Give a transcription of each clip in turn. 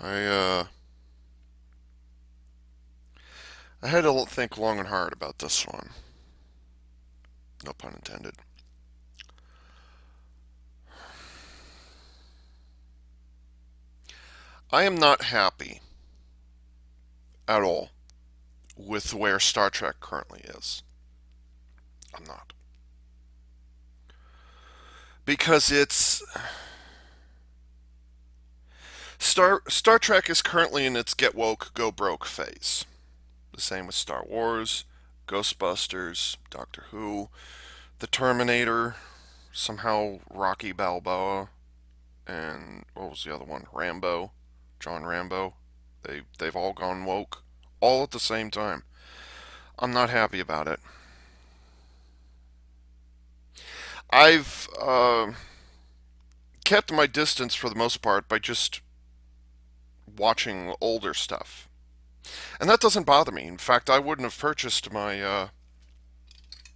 I uh I had to think long and hard about this one. No pun intended. I am not happy at all with where Star Trek currently is. I'm not. Because it's Star Trek is currently in its get woke, go broke phase. The same with Star Wars, Ghostbusters, Doctor Who, The Terminator, somehow Rocky Balboa, and what was the other one? Rambo, John Rambo. They've all gone woke, all at the same time. I'm not happy about it. I've kept my distance for the most part by just watching older stuff, and that doesn't bother me. In fact, I wouldn't have purchased my. I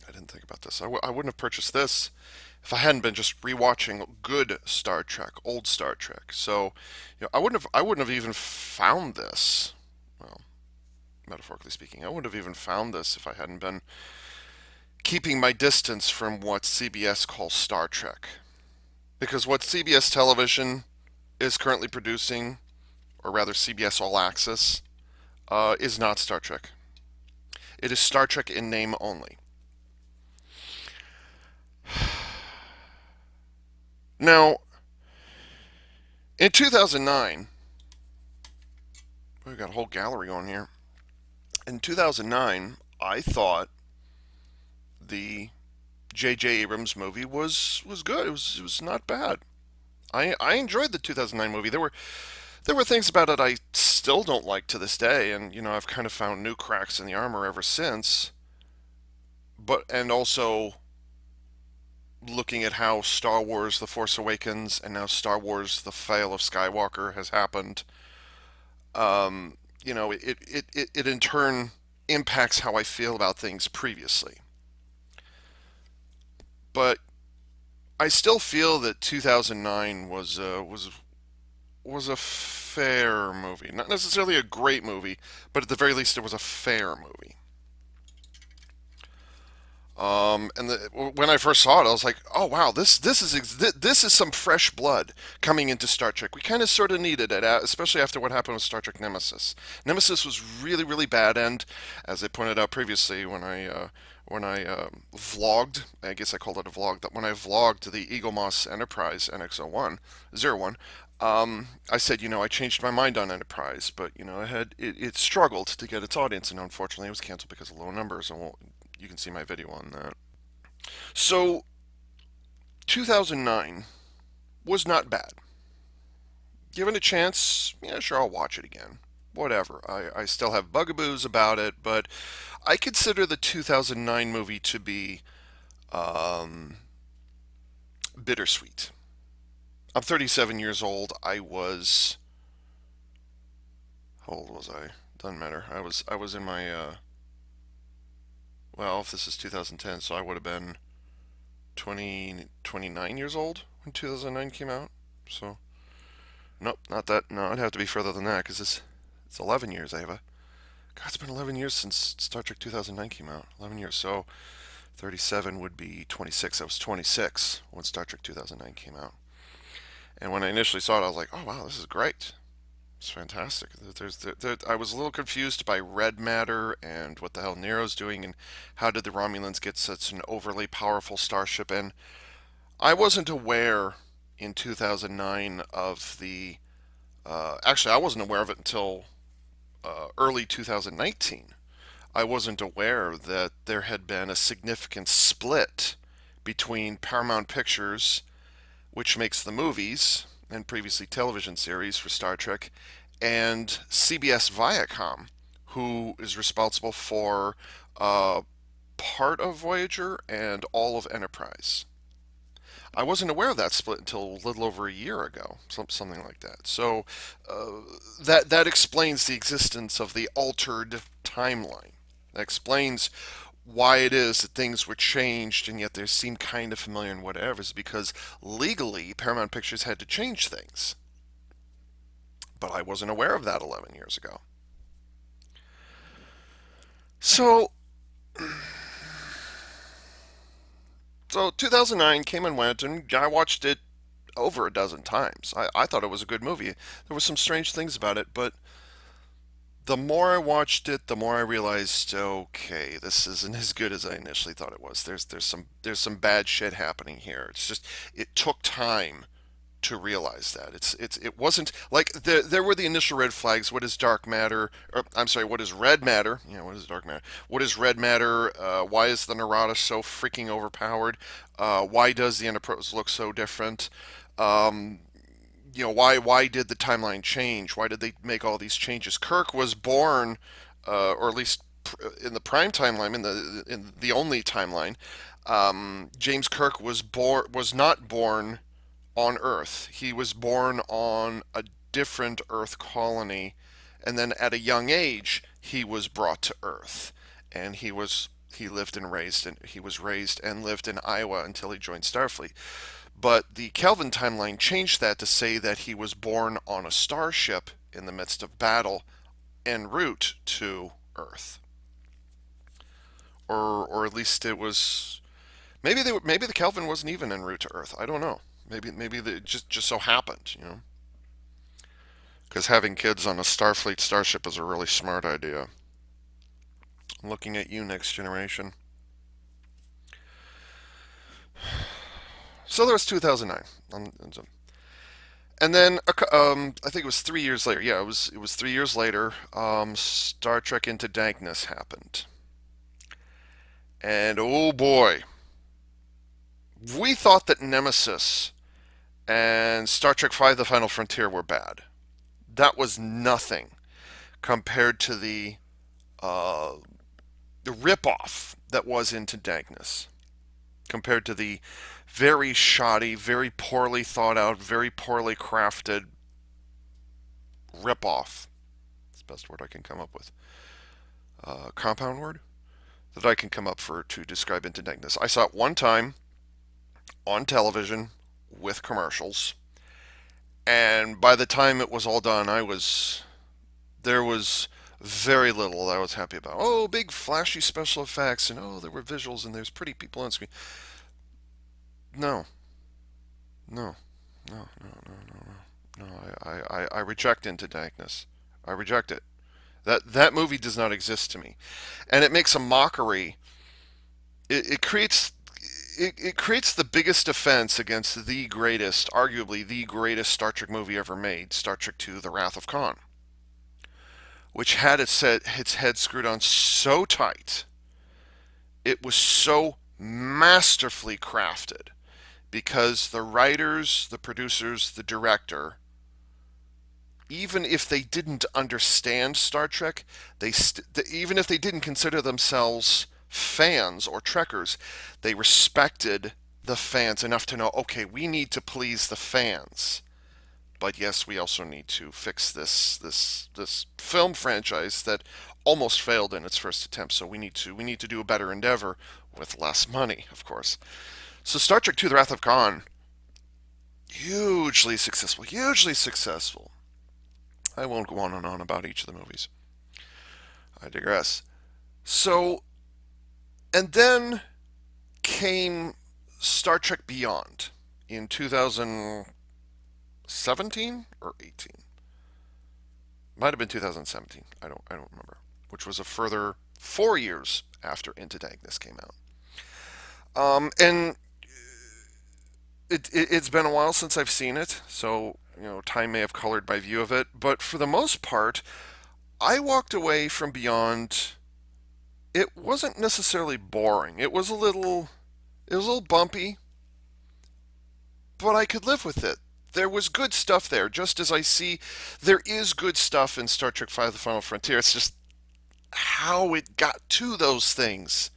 didn't think about this. I wouldn't have purchased this if I hadn't been just rewatching good Star Trek, old Star Trek. So, I wouldn't have even found this. Well, metaphorically speaking, I wouldn't have even found this if I hadn't been keeping my distance from what CBS calls Star Trek. Because what CBS television is currently producing, or rather CBS All Access, is not Star Trek. It is Star Trek in name only. Now, in 2009, we've got a whole gallery on here. In 2009, I thought the J.J. Abrams movie was good. It was not bad. I enjoyed the 2009 movie. There were things about it I still don't like to this day, and I've kind of found new cracks in the armor ever since. But and also looking at how Star Wars: The Force Awakens and now Star Wars: The Fall of Skywalker has happened, it in turn impacts how I feel about things previously. But I still feel that 2009 was a fair movie. Not necessarily a great movie, but at the very least, it was a fair movie. When I first saw it, I was like, "Oh wow, this is some fresh blood coming into Star Trek." We kind of sort of needed it, especially after what happened with Star Trek Nemesis. Nemesis was really really bad, and as I pointed out previously, when I vlogged, I guess I called it a vlog. That when I vlogged the Eaglemoss Enterprise NX-01 01, I said, I changed my mind on Enterprise, but it struggled to get its audience, and unfortunately, it was canceled because of low numbers. And you can see my video on that. So 2009 was not bad. Given a chance, yeah, sure, I'll watch it again. Whatever. I still have bugaboos about it, but I consider the 2009 movie to be um, bittersweet. I'm 37 years old. How old was I? Doesn't matter. I was in my well, if this is 2010, so I would have been 29 years old when 2009 came out. So nope, not that. No, it'd have to be further than that because it's 11 years, Ava. God, it's been 11 years since Star Trek 2009 came out. 11 years. So 37 would be 26. I was 26 when Star Trek 2009 came out. And when I initially saw it, I was like, oh wow, this is great. It's fantastic. I was a little confused by red matter and what the hell Nero's doing and how did the Romulans get such an overly powerful starship. And I wasn't aware in 2009 of the. Actually, I wasn't aware of it until early 2019. I wasn't aware that there had been a significant split between Paramount Pictures, which makes the movies and previously television series for Star Trek, and CBS Viacom, who is responsible for uh, part of Voyager and all of Enterprise. I wasn't aware of that split until a little over a year ago, something like that. So that explains the existence of the altered timeline. That explains why it is that things were changed and yet they seem kind of familiar and whatever is because legally Paramount Pictures had to change things. but I wasn't aware of that 11 years ago. So, so 2009 came and went, and I watched it over a dozen times. I thought it was a good movie. There were some strange things about it, but the more I watched it, the more I realized, okay, this isn't as good as I initially thought it was. There's some bad shit happening here. It's just it took time to realize that it wasn't like there were the initial red flags. What is dark matter? Or, I'm sorry, what is red matter? What is dark matter? What is red matter? Why is the Narada so freaking overpowered? Why does the Enterprise look so different? Um, why did the timeline change? Why did they make all these changes? Kirk was born, or at least in the prime timeline, in the only timeline. James Kirk was not born on Earth. He was born on a different Earth colony, and then at a young age he was brought to Earth, and he lived and raised and he was raised and lived in Iowa until he joined Starfleet. But the Kelvin timeline changed that to say that he was born on a starship in the midst of battle en route to Earth, or at least it was. Maybe the Kelvin wasn't even en route to Earth. I don't know. Maybe it just so happened. Because having kids on a Starfleet starship is a really smart idea. I'm looking at you, Next Generation. So there was 2009, and then I think it was 3 years later. Yeah, it was 3 years later. Star Trek Into Darkness happened, and oh boy, we thought that Nemesis and Star Trek V: The Final Frontier were bad. That was nothing compared to uh, the ripoff that was Into Darkness, compared to the very shoddy, very poorly thought out, very poorly crafted ripoff. That's the best word I can come up with. Compound word that I can come up for to describe Into Darkness. I saw it one time on television with commercials, and by the time it was all done, there was very little that I was happy about. Oh, big flashy special effects, and oh, there were visuals, and there's pretty people on screen. No, no, no, no, no, no, no. No, I reject Into Darkness. I reject it. That movie does not exist to me, and it makes a mockery. It creates the biggest offense against the greatest, arguably the greatest Star Trek movie ever made, Star Trek II: The Wrath of Khan, which had its head screwed on so tight. It was so masterfully crafted because the writers, the producers, the director, even if they didn't understand Star Trek, even if they didn't consider themselves fans or trekkers, they respected the fans enough to know, okay, we need to please the fans. But yes, we also need to fix this film franchise that almost failed in its first attempt. So we need to do a better endeavor with less money, of course. So Star Trek II: The Wrath of Khan, hugely successful, hugely successful. I won't go on and on about each of the movies. I digress. So, and then came Star Trek Beyond in 2017 or 18. Might have been 2017. I don't remember. Which was a further 4 years after Into Darkness came out. And it's been a while since I've seen it, so time may have colored my view of it. But for the most part, I walked away from Beyond. It wasn't necessarily boring. It was a little bumpy, but I could live with it. There was good stuff there, just as I see there is good stuff in Star Trek V: The Final Frontier. It's just how it got to those things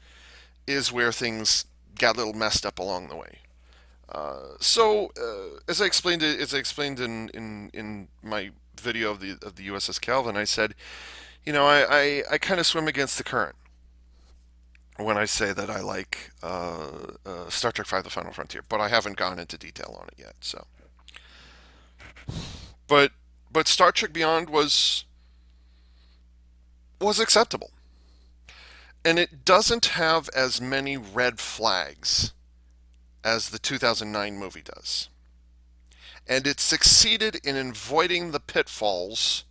is where things got a little messed up along the way. As I explained in my video of the U.S.S. Calvin, I said, I kind of swim against the current when I say that I like Star Trek V: The Final Frontier, but I haven't gone into detail on it yet. So, but but Star Trek Beyond was acceptable, and it doesn't have as many red flags as the 2009 movie does. And it succeeded in avoiding the pitfalls,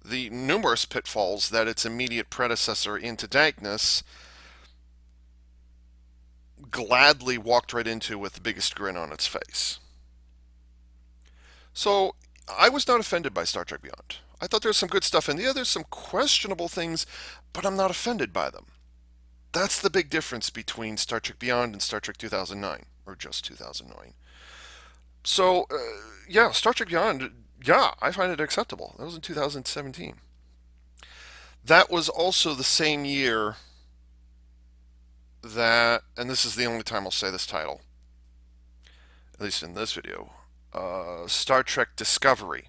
the numerous pitfalls that its immediate predecessor, Into Darkness, gladly walked right into with the biggest grin on its face. So I was not offended by Star Trek Beyond. I thought there was some good stuff in there. There's some questionable things, but I'm not offended by them. That's the big difference between Star Trek Beyond and Star Trek 2009, or just 2009. So, yeah, Star Trek Beyond, yeah, I find it acceptable. That was in 2017. That was also the same year that, and this is the only time I'll say this title, at least in this video, Star Trek Discovery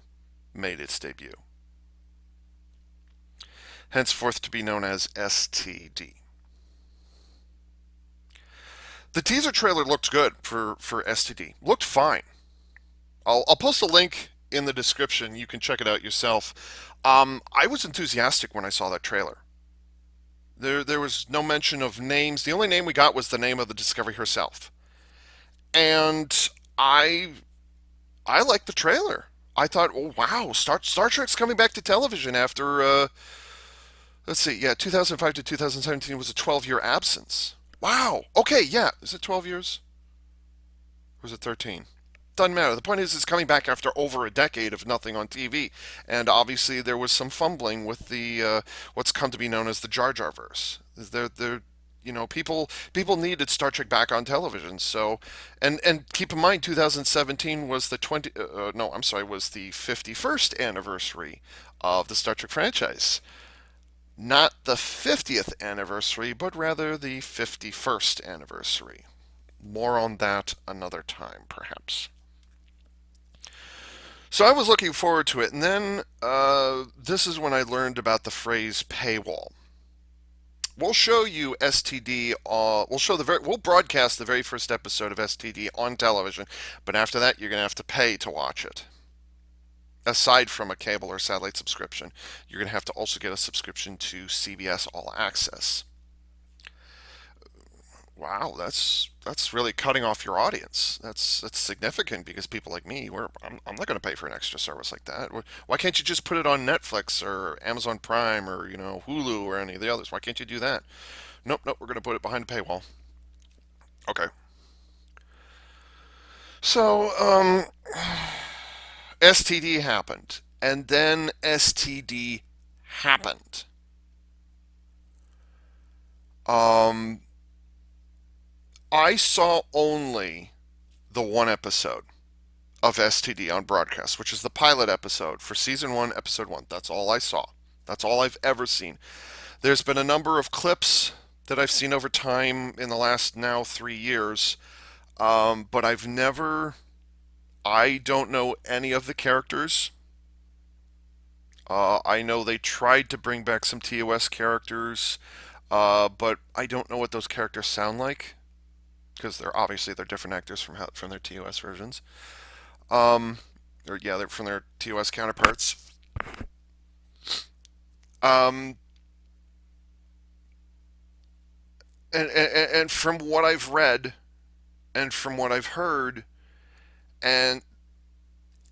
made its debut, henceforth to be known as STD. The teaser trailer looked good for STD. Looked fine. I'll post a link in the description. You can check it out yourself. I was enthusiastic when I saw that trailer. There was no mention of names. The only name we got was the name of the Discovery herself. And I liked the trailer. I thought, oh wow, Star Trek's coming back to television after let's see, yeah, 2005 to 2017 was a 12-year absence. Wow. Okay, yeah. Is it 12 years? Or is it 13? Doesn't matter. The point is, it's coming back after over a decade of nothing on TV, and obviously there was some fumbling with the what's come to be known as the Jar Jar verse. There, people needed Star Trek back on television. So, and keep in mind, 2017 was the no, I'm sorry, was the 51st anniversary of the Star Trek franchise. Not the 50th anniversary, but rather the 51st anniversary. More on that another time, perhaps. So I was looking forward to it, and then this is when I learned about the phrase paywall. We'll show you STD. We'll broadcast the very first episode of STD on television, but after that, you're gonna have to pay to watch it. Aside from a cable or satellite subscription, you're gonna have to also get a subscription to CBS All Access. Wow, that's really cutting off your audience. That's significant because people like me, I'm not going to pay for an extra service like that. Why can't you just put it on Netflix or Amazon Prime or Hulu or any of the others? Why can't you do that? Nope, nope. We're going to put it behind a paywall. Okay. So STD happened, and then STD happened. Um, I saw only the one episode of STD on broadcast, which is the pilot episode for season 1, episode 1. That's all I saw. That's all I've ever seen. There's been a number of clips that I've seen over time in the last now 3 years, but I don't know any of the characters. I know they tried to bring back some TOS characters, but I don't know what those characters sound like because they're different actors from their TOS versions. Um, or yeah, they're from their TOS counterparts. Um, and from what I've read and from what I've heard, and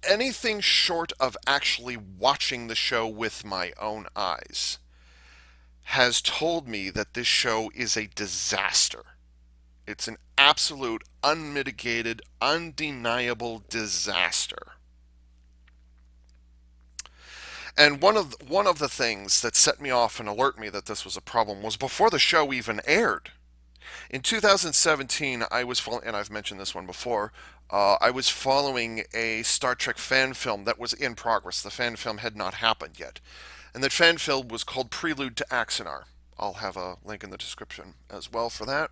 anything short of actually watching the show with my own eyes has told me that this show is a disaster. It's an absolute, unmitigated, undeniable disaster. And one of the things that set me off and alert me that this was a problem was before the show even aired. In 2017, I was following, and I've mentioned this one before. I was following a Star Trek fan film that was in progress. The fan film had not happened yet, and that fan film was called Prelude to Axanar. I'll have a link in the description as well for that.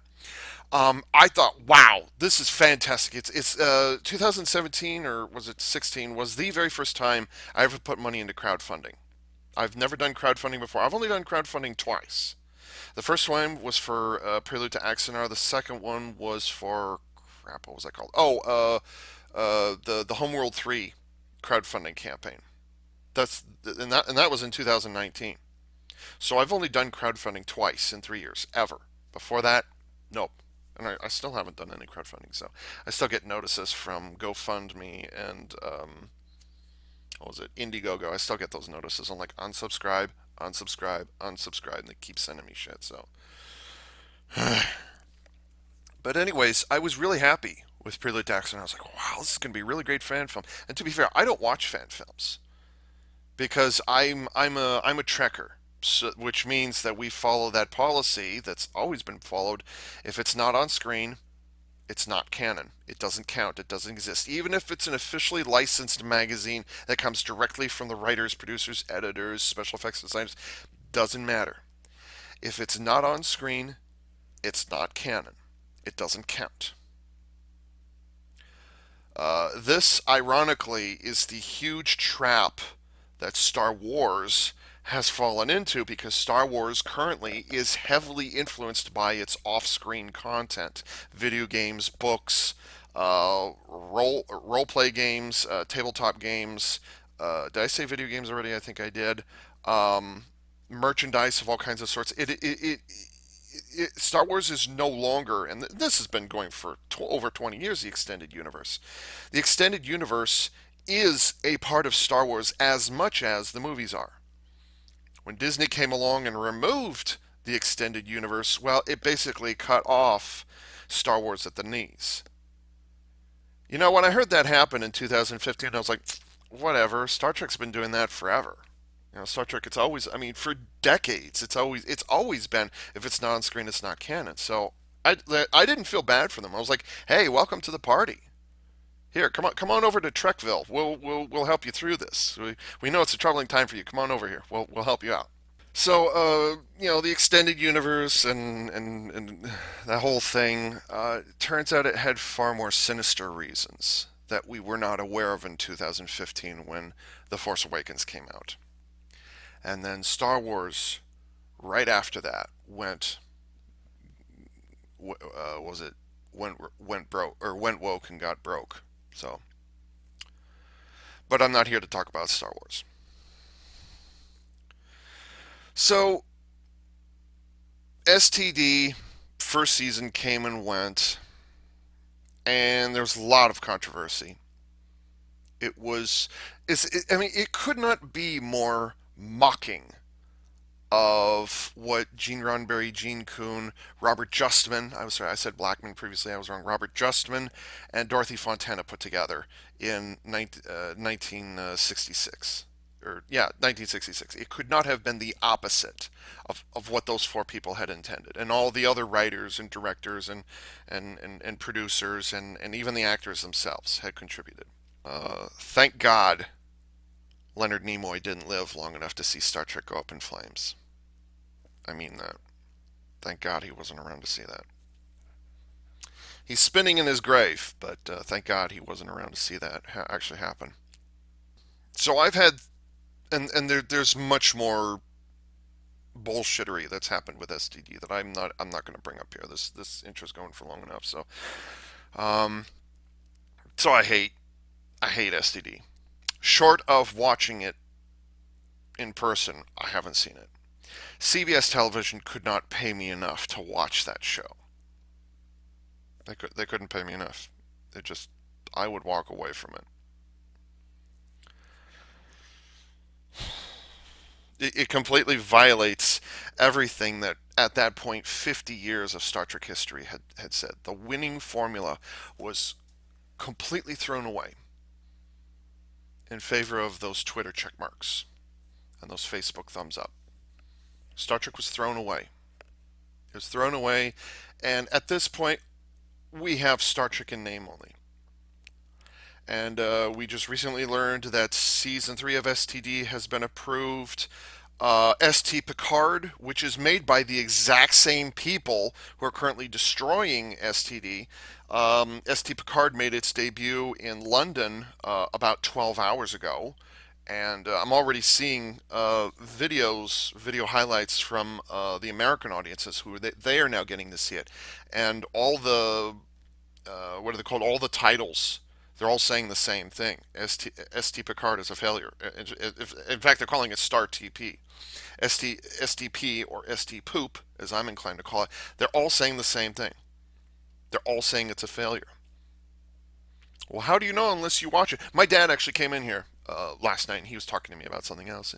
I thought, wow, this is fantastic. It's 2017 or was it 16 was the very first time I ever put money into crowdfunding. I've never done crowdfunding before. I've only done crowdfunding twice. The first one was for Prelude to Axanar. The second one was for crap. What was that called? Oh, the Homeworld 3 crowdfunding campaign. And that was in 2019. So I've only done crowdfunding twice in 3 years, ever. Before that, nope. And I still haven't done any crowdfunding, so I still get notices from GoFundMe and what was it, Indiegogo. I still get those notices. I'm like, unsubscribe, unsubscribe, unsubscribe, and they keep sending me shit. So, but anyways, I was really happy with Prelude to Axanar. I was like, wow, this is gonna be a really great fan film. And to be fair, I don't watch fan films because I'm a trekker. So, which means that we follow that policy that's always been followed. If it's not on screen, it's not canon. It doesn't count. It doesn't exist. Even if it's an officially licensed magazine that comes directly from the writers, producers, editors, special effects designers, doesn't matter. If it's not on screen, it's not canon. It doesn't count. This, ironically, is the huge trap that Star Wars has fallen into because Star Wars currently is heavily influenced by its off-screen content, video games, books, role play games, tabletop games. Did I say video games already? I think I did. Merchandise of all kinds of sorts. Star Wars is no longer, and this has been going for over 20 years, the extended universe. The extended universe is a part of Star Wars as much as the movies are. When Disney came along and removed the extended universe, well, it basically cut off Star Wars at the knees. You know, when I heard that happen in 2015, I was like, whatever, Star Trek's been doing that forever. You know, Star Trek, it's always, I mean, for decades, it's always been, if it's not on screen, it's not canon. So I didn't feel bad for them. I was like, hey, welcome to the party. Here, come on over to Trekville. We'll help you through this. We know it's a troubling time for you. Come on over here. We'll help you out. So, the extended universe and that whole thing, turns out it had far more sinister reasons that we were not aware of in 2015 when The Force Awakens came out. And then Star Wars, right after that, was it went broke or went woke and got broke. So, but I'm not here to talk about Star Wars. So, STD first season came and went, and there was a lot of controversy. It was, I mean, it could not be more mocking of what Gene Roddenberry, Gene Kuhn, Robert Justman, I was sorry, I said Blackman previously, I was wrong, Robert Justman and Dorothy Fontana put together in 1966. Or, yeah, 1966. It could not have been the opposite of what those four people had intended. And all the other writers and directors and producers and even the actors themselves had contributed. Thank God Leonard Nimoy didn't live long enough to see Star Trek go up in flames. I mean that. Thank God he wasn't around to see that. He's spinning in his grave, but thank God he wasn't around to see that actually happen. So I've had, there's much more bullshittery that's happened with STD that I'm not going to bring up here. This intro's going for long enough. Um, so I hate STD. Short of watching it in person, I haven't seen it. CBS television could not pay me enough to watch that show. They couldn't pay me enough. I would walk away from it. It completely violates everything that at that point 50 years of Star Trek history had said. The winning formula was completely thrown away in favor of those Twitter check marks and those Facebook thumbs up. Star Trek was thrown away. It was thrown away, and at this point, we have Star Trek in name only. And we just recently learned that season 3 of STD has been approved. ST Picard, which is made by the exact same people who are currently destroying STD. ST Picard made its debut in London about 12 hours ago. And I'm already seeing video highlights from the American audiences who they are now getting to see it, and all the what are they called? All the titles They're all saying the same thing. ST Picard is a failure. In fact, they're calling it Star TP. STP or ST Poop, as I'm inclined to call it, they're all saying the same thing. They're all saying it's a failure. Well, how do you know unless you watch it? My dad actually came in here last night and he was talking to me about something else.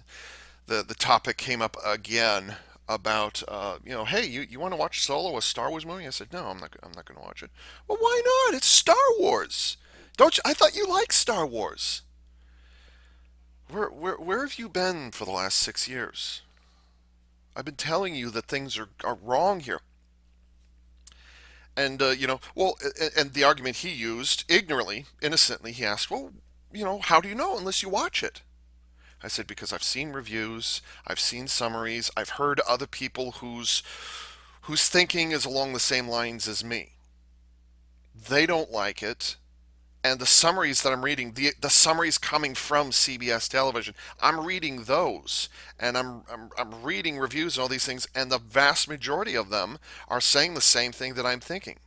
The topic came up again about hey, you want to watch Solo, a Star Wars movie? I said no, I'm not going to watch it. Well, why not? It's Star Wars. Don't you? I thought you liked Star Wars. Where have you been for the last 6 years? I've been telling you that things are wrong here. And well, and the argument he used ignorantly, innocently, he asked, well, how do you know unless you watch it? I said, because I've seen reviews, I've seen summaries, I've heard other people whose thinking is along the same lines as me. They don't like it, and the summaries that I'm reading, the summaries coming from CBS television, I'm reading those, and I'm reading reviews and all these things, and the vast majority of them are saying the same thing that I'm thinking.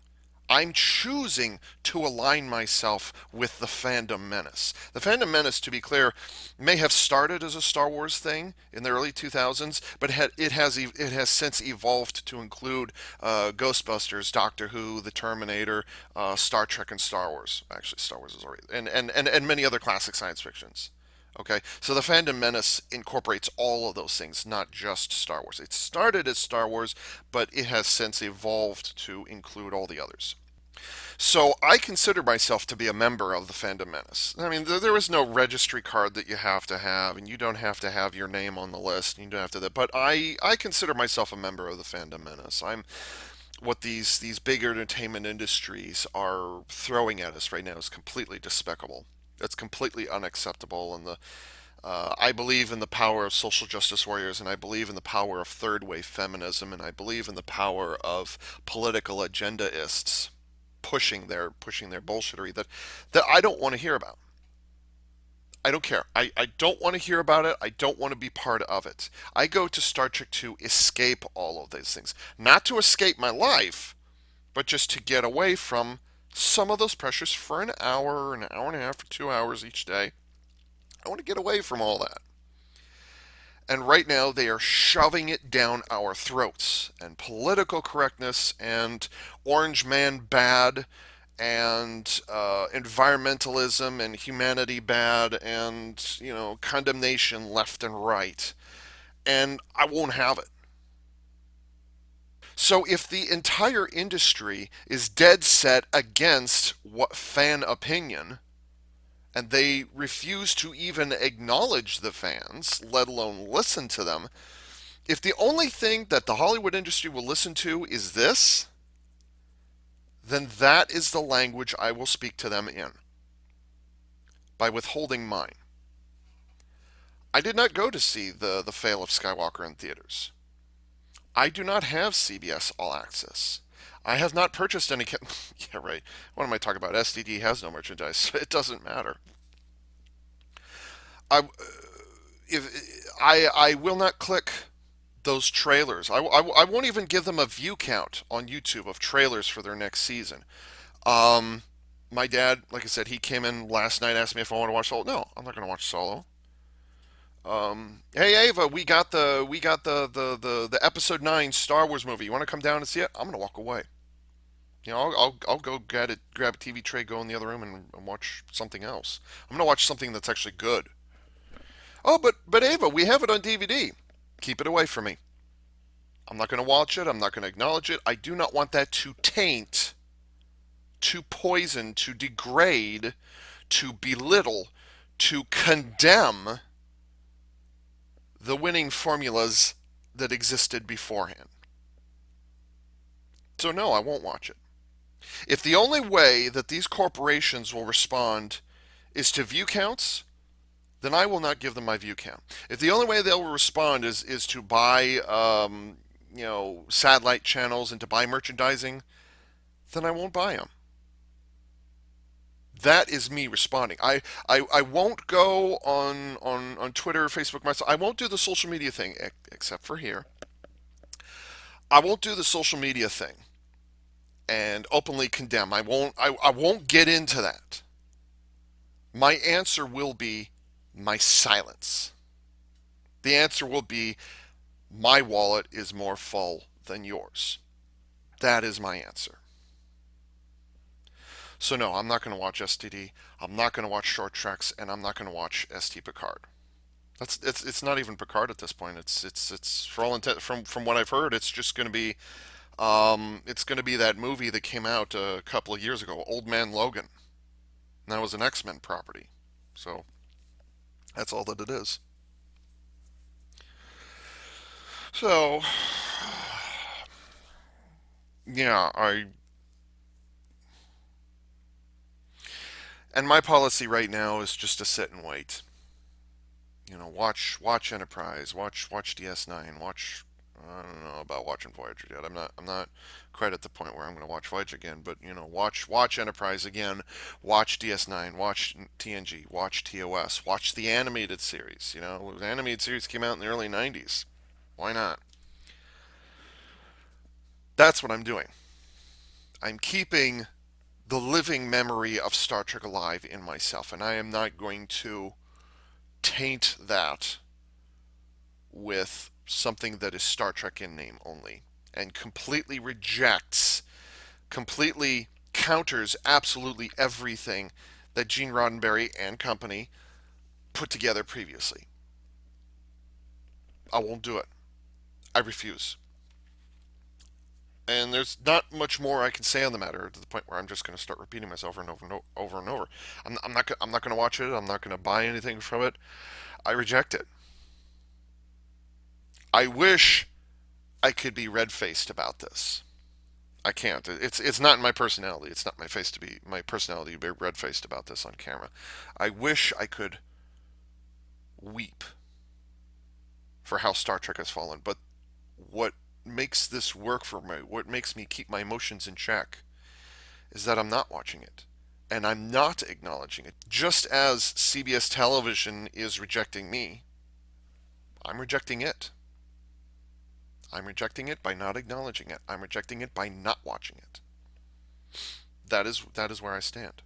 I'm choosing to align myself with the fandom menace. The fandom menace, to be clear, may have started as a Star Wars thing in the early 2000s, but it has since evolved to include Ghostbusters, Doctor Who, The Terminator, Star Trek, and Star Wars. Actually, Star Wars is already and many other classic science fictions. Okay, so the fandom menace incorporates all of those things, not just Star Wars. It started as Star Wars, but it has since evolved to include all the others. So I consider myself to be a member of the fandom menace. I mean, there is no registry card that you have to have, and you don't have to have your name on the list. And you don't have to. But I consider myself a member of the fandom menace. I'm what these big entertainment industries are throwing at us right now is completely despicable. It's completely unacceptable, and I believe in the power of social justice warriors, and I believe in the power of third wave feminism, and I believe in the power of political agendaists pushing their bullshittery that I don't want to hear about. I don't care. I don't want to hear about it. I don't want to be part of it. I go to Star Trek to escape all of these things. Not to escape my life, but just to get away from some of those pressures for an hour and a half, or 2 hours each day. I want to get away from all that. And right now, they are shoving it down our throats. And political correctness and Orange Man bad and environmentalism and humanity bad and, condemnation left and right. And I won't have it. So if the entire industry is dead set against what fan opinion, and they refuse to even acknowledge the fans, let alone listen to them, if the only thing that the Hollywood industry will listen to is this, then that is the language I will speak to them in, by withholding mine. I did not go to see the Fail of Skywalker in theaters. I do not have CBS All Access. I have not purchased any. Yeah, right. What am I talking about? SDD has no merchandise. It doesn't matter. I I will not click those trailers. I won't even give them a view count on YouTube of trailers for their next season. Um, my dad, like I said, he came in last night, asked me if I want to watch Solo. No, I'm not going to watch Solo. Hey Ava, we got the episode 9 Star Wars movie. You want to come down and see it? I'm going to walk away. I'll go grab a TV tray, go in the other room, and watch something else. I'm going to watch something that's actually good. Oh, but Ava, we have it on DVD. Keep it away from me. I'm not going to watch it. I'm not going to acknowledge it. I do not want that to taint, to poison, to degrade, to belittle, to condemn the winning formulas that existed beforehand. So, no, I won't watch it. If the only way that these corporations will respond is to view counts, then I will not give them my view count. If the only way they'll respond is to buy, satellite channels and to buy merchandising, then I won't buy them. That is me responding. I won't go on Twitter, Facebook myself. I won't do the social media thing, except for here. I won't do the social media thing and openly condemn. I won't get into that. My answer will be my silence. The answer will be my wallet is more full than yours. That is my answer. So no, I'm not going to watch STD. I'm not going to watch Short Treks, and I'm not going to watch ST Picard. It's not even Picard at this point. It's for all intent from what I've heard, it's just going to be it's going to be that movie that came out a couple of years ago, Old Man Logan. And that was an X-Men property. So that's all that it is. So yeah, I and my policy right now is just to sit and wait. Watch Enterprise, watch DS9, watch. I don't know about watching Voyager yet. I'm not quite at the point where I'm going to watch Voyager again, but watch Enterprise again, watch DS9, watch TNG, watch TOS, watch the animated series. The animated series came out in the early '90s. Why not? That's what I'm doing. I'm keeping the living memory of Star Trek alive in myself, and I am not going to taint that with something that is Star Trek in name only and completely counters absolutely everything that Gene Roddenberry and company put together previously. I won't do it. I refuse. And there's not much more I can say on the matter to the point where I'm just going to start repeating myself over and over and over and over. I'm not going to watch it. I'm not going to buy anything from it. I reject it. I wish I could be red faced about this. I can't. It's not in my personality. It's not my personality to be red faced about this on camera. I wish I could weep for how Star Trek has fallen, but what makes this work for me, what makes me keep my emotions in check, is that I'm not watching it. And I'm not acknowledging it. Just as CBS television is rejecting me, I'm rejecting it. I'm rejecting it by not acknowledging it. I'm rejecting it by not watching it. That is where I stand.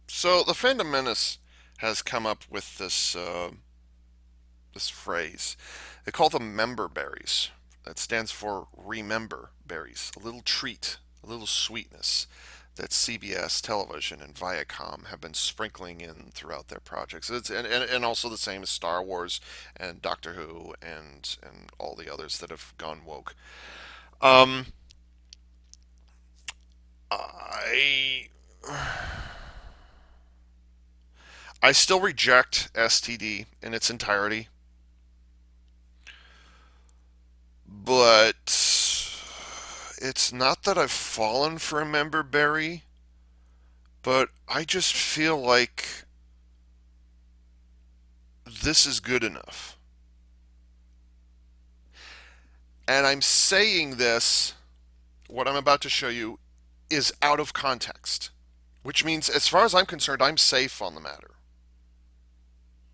So the Fandom Menace has come up with this phrase. They call them member berries. That stands for remember berries. A little treat, a little sweetness that CBS television and Viacom have been sprinkling in throughout their projects. And also the same as Star Wars and Doctor Who and all the others that have gone woke. Um, I I still reject STD in its entirety, but it's not that I've fallen for a member berry, but I just feel like this is good enough. And I'm saying this, what I'm about to show you, is out of context, which means, as far as I'm concerned, I'm safe on the matter.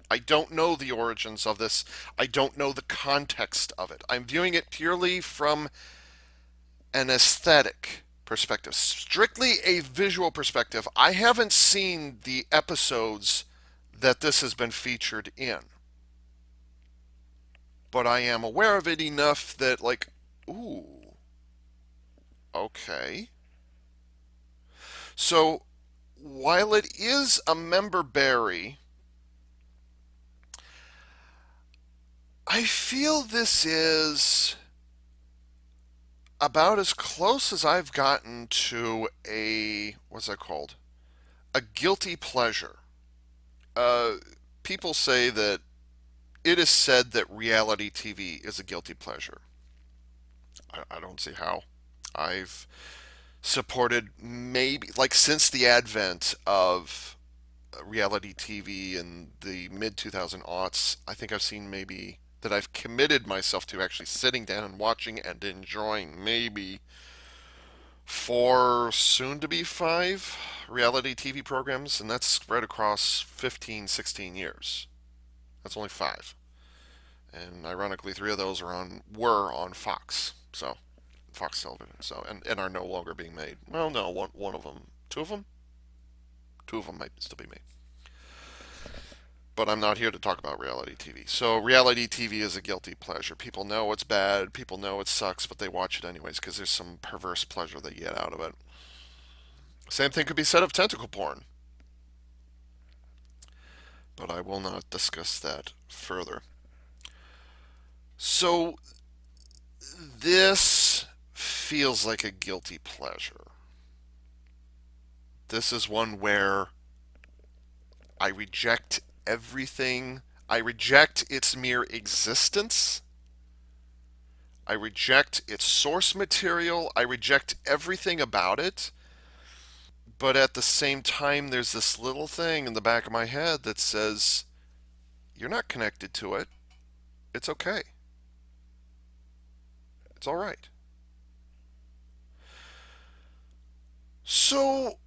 I don't know the origins of this. I don't know the context of it. I'm viewing it purely from an aesthetic perspective, strictly a visual perspective. I haven't seen the episodes that this has been featured in, but I am aware of it enough that, like, ooh, okay. So, while it is a member berry, I feel this is about as close as I've gotten to what's that called? A guilty pleasure. Uh, People say that it is said that reality TV is a guilty pleasure. I don't see how. I've supported maybe, like, since the advent of reality TV in the mid 2000 aughts, I think I've seen maybe that I've committed myself to actually sitting down and watching and enjoying maybe four, soon to be five reality TV programs, and that's spread across 15, 16 years. That's only five. And ironically, three of those were on Fox. So, Fox Television. So, and are no longer being made. Well, no, one of them. Two of them? Two of them might still be made. but I'm not here to talk about reality TV. So reality TV is a guilty pleasure. People know it's bad, people know it sucks, but they watch it anyways because there's some perverse pleasure they get out of it. Same thing could be said of tentacle porn, but I will not discuss that further. So this feels like a guilty pleasure. This is one where I reject everything. I reject its mere existence. I reject its source material. I reject everything about it. But at the same time, there's this little thing in the back of my head that says, you're not connected to it. It's okay. It's all right. So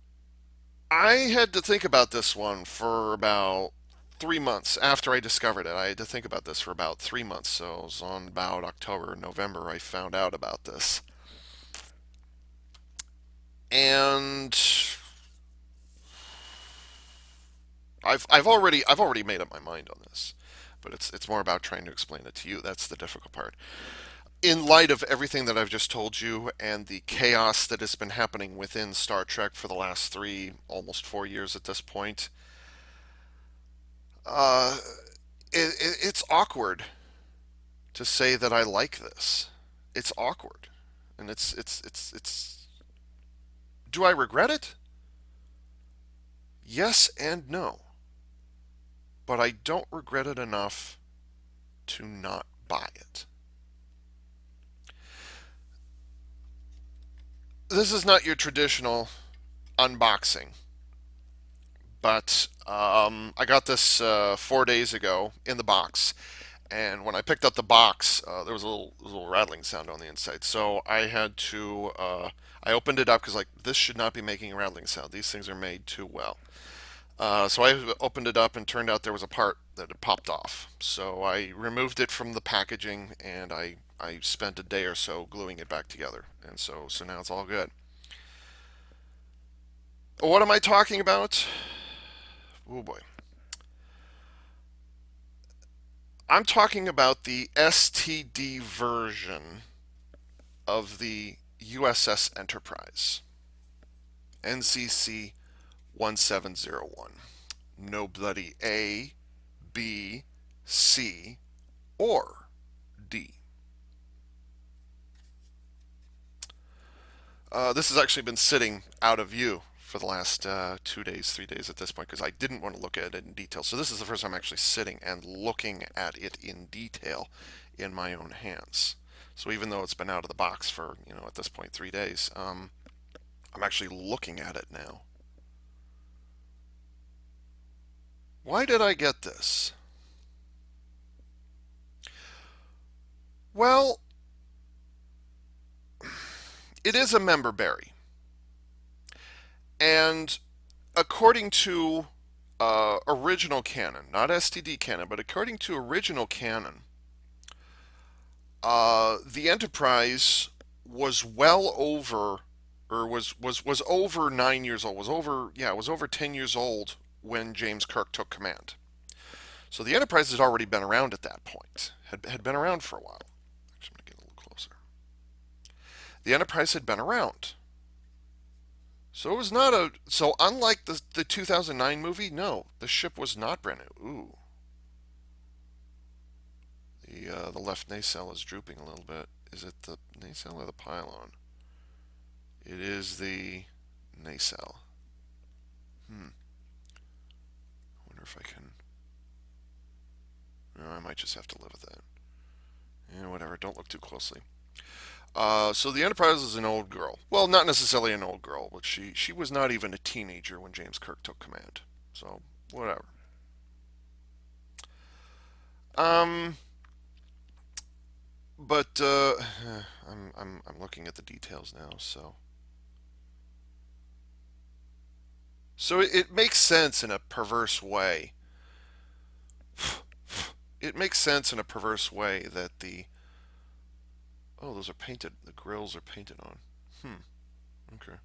I had to think about this one for about 3 months after I discovered it. I had to think about this for about 3 months. So it was on about October, November, I found out about this. And I've already made up my mind on this, but it's more about trying to explain it to you. That's the difficult part. In light of everything that I've just told you and the chaos that has been happening within Star Trek for the last almost 4 years at this point, uh, it's awkward to say that I like this. It's awkward, and it's. Do I regret it? Yes and no, but I don't regret it enough to not buy it. This is not your traditional unboxing, but I got this 4 days ago in the box. And when I picked up the box, there was a little rattling sound on the inside. So I had to, I opened it up because like this should not be making a rattling sound. These things are made too well. So I opened it up and turned out there was a part that had popped off. So I removed it from the packaging and I spent a day or so gluing it back together. And so now it's all good. What am I talking about? Oh boy. I'm talking about the STD version of the U.S.S. Enterprise, NCC 1701. No bloody A, B, C, or D. This has actually been sitting out of view for the last 2 days, 3 days at this point because I didn't want to look at it in detail. So this is the first time I'm actually sitting and looking at it in detail in my own hands. So even though it's been out of the box for, at this point 3 days, I'm actually looking at it now. Why did I get this? Well, it is a member berry. And according to original canon, not STD canon, but according to original canon, the Enterprise was well over, or was over 9 years old. Was over 10 years old when James Kirk took command. So the Enterprise had already been around at that point. Had been around for a while. Actually, I'm gonna get a little closer. The Enterprise had been around. So it was not a. So unlike the 2009 movie, no, the ship was not brand new. Ooh, the left nacelle is drooping a little bit. Is it the nacelle or the pylon? It is the nacelle. I wonder if I can. No, I might just have to live with that. Yeah, whatever. Don't look too closely. So the Enterprise is an old girl. Well, not necessarily an old girl, but she was not even a teenager when James Kirk took command. So whatever. Um, but I'm looking at the details now. So it makes sense in a perverse way. It makes sense in a perverse way that the those are painted. The grills are painted on. Okay.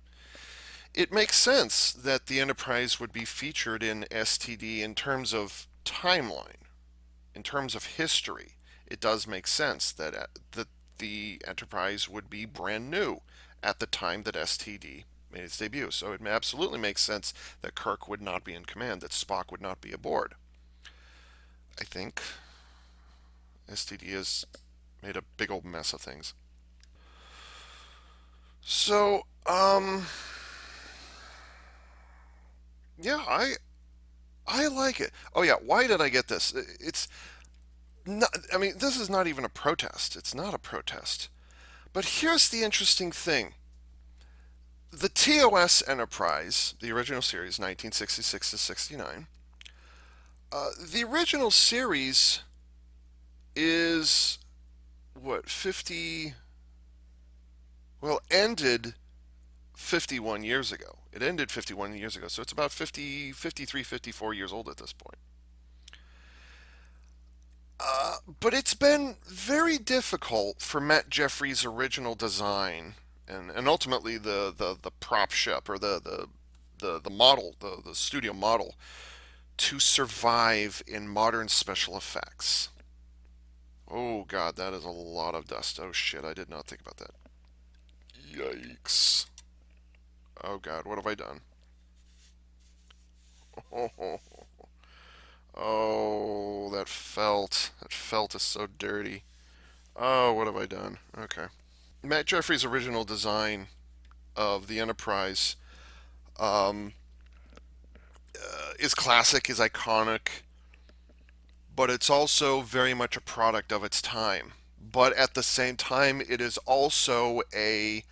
It makes sense that the Enterprise would be featured in STD in terms of timeline, in terms of history, it does make sense that the Enterprise would be brand new at the time that STD made its debut. So it absolutely makes sense that Kirk would not be in command, that Spock would not be aboard. I think STD has made a big old mess of things. So, yeah, I like it. Oh yeah, why did I get this? It's not, I mean, this is not even a protest. It's not a protest. But here's the interesting thing. The TOS Enterprise, the original series, 1966 to 69, the original series is, what, 50, well, ended 51 years ago. It ended 51 years ago, so it's about 50, 53, 54 years old at this point. But it's been very difficult for Matt Jeffries' original design and ultimately the prop ship or the model, the studio model, to survive in modern special effects. Oh god, that is a lot of dust. Oh shit, I did not think about that. Yikes. Oh god, what have I done? Oh, that felt is so dirty. Oh, what have I done? Okay. Matt Jeffrey's original design of the Enterprise um, is classic, is iconic, but it's also very much a product of its time. But at the same time, it is also a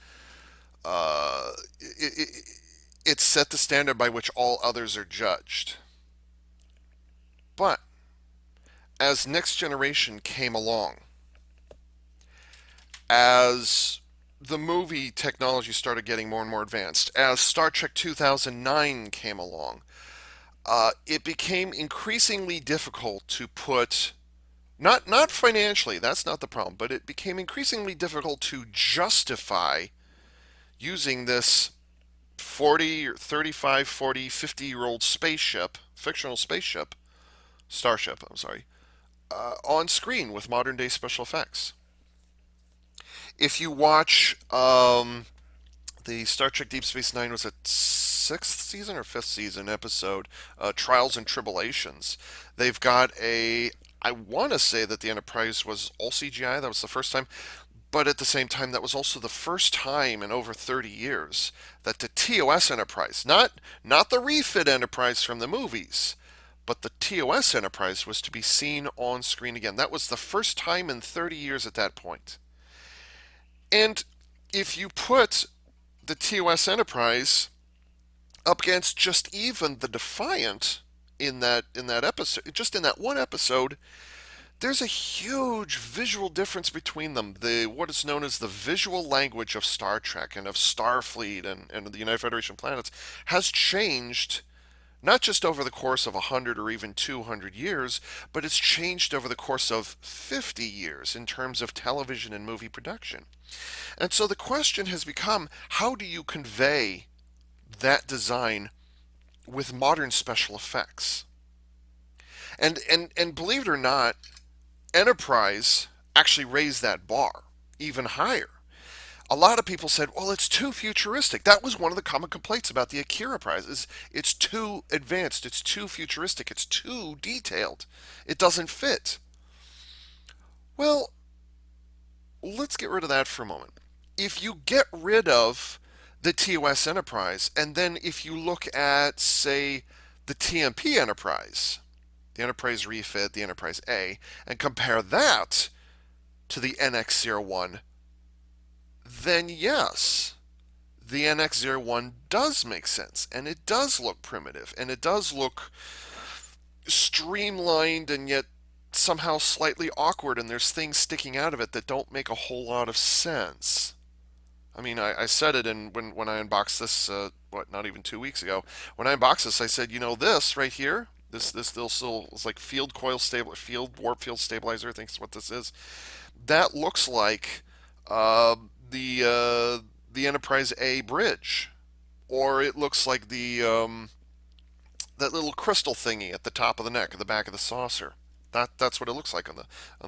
it set the standard by which all others are judged. But as Next Generation came along, as the movie technology started getting more and more advanced, as Star Trek 2009 came along, it became increasingly difficult to put not financially, that's not the problem, but it became increasingly difficult to justify using this 40 or 35, 40, 50-year-old spaceship, fictional spaceship, starship, I'm sorry, on screen with modern day special effects. If you watch the Star Trek Deep Space Nine, was it sixth season or fifth season episode, Trials and Tribulations, they've got a, I want to say that the Enterprise was all CGI. That was the first time. But at the same time, that was also the first time in over 30 years that the TOS Enterprise, not the refit Enterprise from the movies, but the TOS Enterprise was to be seen on screen again. That was the first time in 30 years at that point. And if you put the TOS Enterprise up against just even the Defiant in that episode, just in that one episode, there's a huge visual difference between them. The what is known as the visual language of Star Trek and of Starfleet and the United Federation planets has changed not just over the course of 100 or even 200 years, but it's changed over the course of 50 years in terms of television and movie production. And so the question has become, how do you convey that design with modern special effects? And believe it or not, Enterprise actually raised that bar even higher. A lot of people said, well, it's too futuristic. That was one of the common complaints about the Akira Prize is it's too advanced, it's too futuristic, it's too detailed. It doesn't fit. Well, let's get rid of that for a moment. If you get rid of the TOS Enterprise, and then if you look at, say, the TMP Enterprise, the Enterprise refit, the Enterprise A, and compare that to the NX-01, then yes, the NX-01 does make sense, and it does look primitive, and it does look streamlined and yet somehow slightly awkward, and there's things sticking out of it that don't make a whole lot of sense. I mean, I said it when I unboxed this, not even 2 weeks ago. When I unboxed this, I said, this right here, this little is like field warp field stabilizer. I think is what this is. That looks like uh, the Enterprise A bridge, or it looks like that little crystal thingy at the top of the neck, at the back of the saucer. That's what it looks like on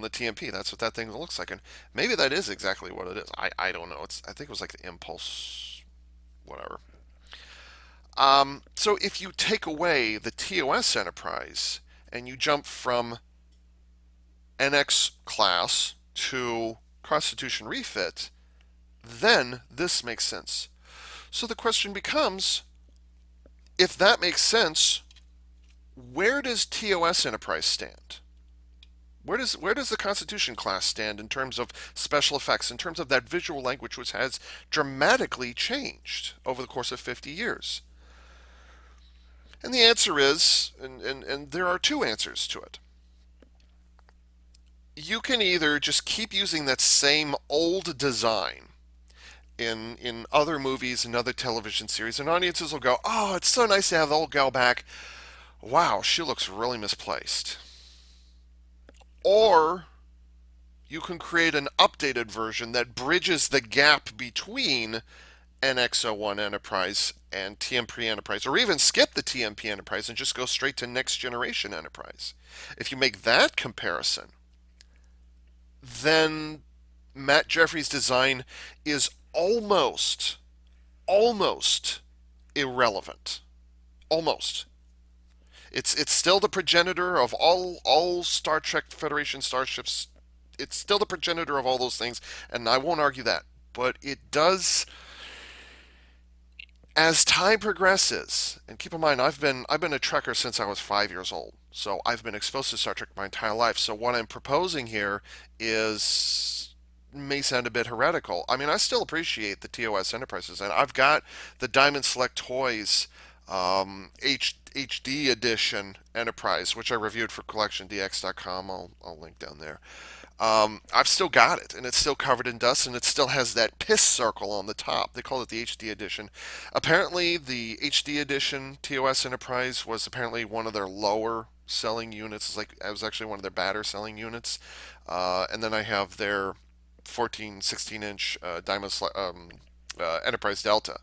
the TMP. That's what that thing looks like, and maybe that is exactly what it is. I don't know. I think it was like the impulse, whatever. So if you take away the TOS Enterprise and you jump from NX class to Constitution refit, then this makes sense. So the question becomes, if that makes sense, where does TOS Enterprise stand? Where does the Constitution class stand in terms of special effects, in terms of that visual language which has dramatically changed over the course of 50 years? And the answer is, and there are two answers to it. You can either just keep using that same old design in other movies and other television series, and audiences will go, "Oh, it's so nice to have the old gal back. Wow, she looks really misplaced." Or you can create an updated version that bridges the gap between NX01 Enterprise and TMP Enterprise, or even skip the TMP Enterprise and just go straight to Next Generation Enterprise. If you make that comparison, then Matt Jeffries' design is almost irrelevant. Almost. It's still the progenitor of all Star Trek Federation starships. It's still the progenitor of all those things, and I won't argue that. But it does, as time progresses, and keep in mind I've been a Trekker since I was 5 years old, so I've been exposed to Star Trek my entire life. So what I'm proposing here is may sound a bit heretical. I mean, I still appreciate the TOS Enterprises, and I've got the Diamond Select Toys HD edition Enterprise, which I reviewed for CollectionDX.com. I'll link down there. I've still got it, and it's still covered in dust, and it still has that piss circle on the top. They call it the HD edition. Apparently, the HD edition TOS Enterprise was apparently one of their lower selling units. It was actually one of their badder selling units. And then I have their 14, 16-inch Enterprise Delta.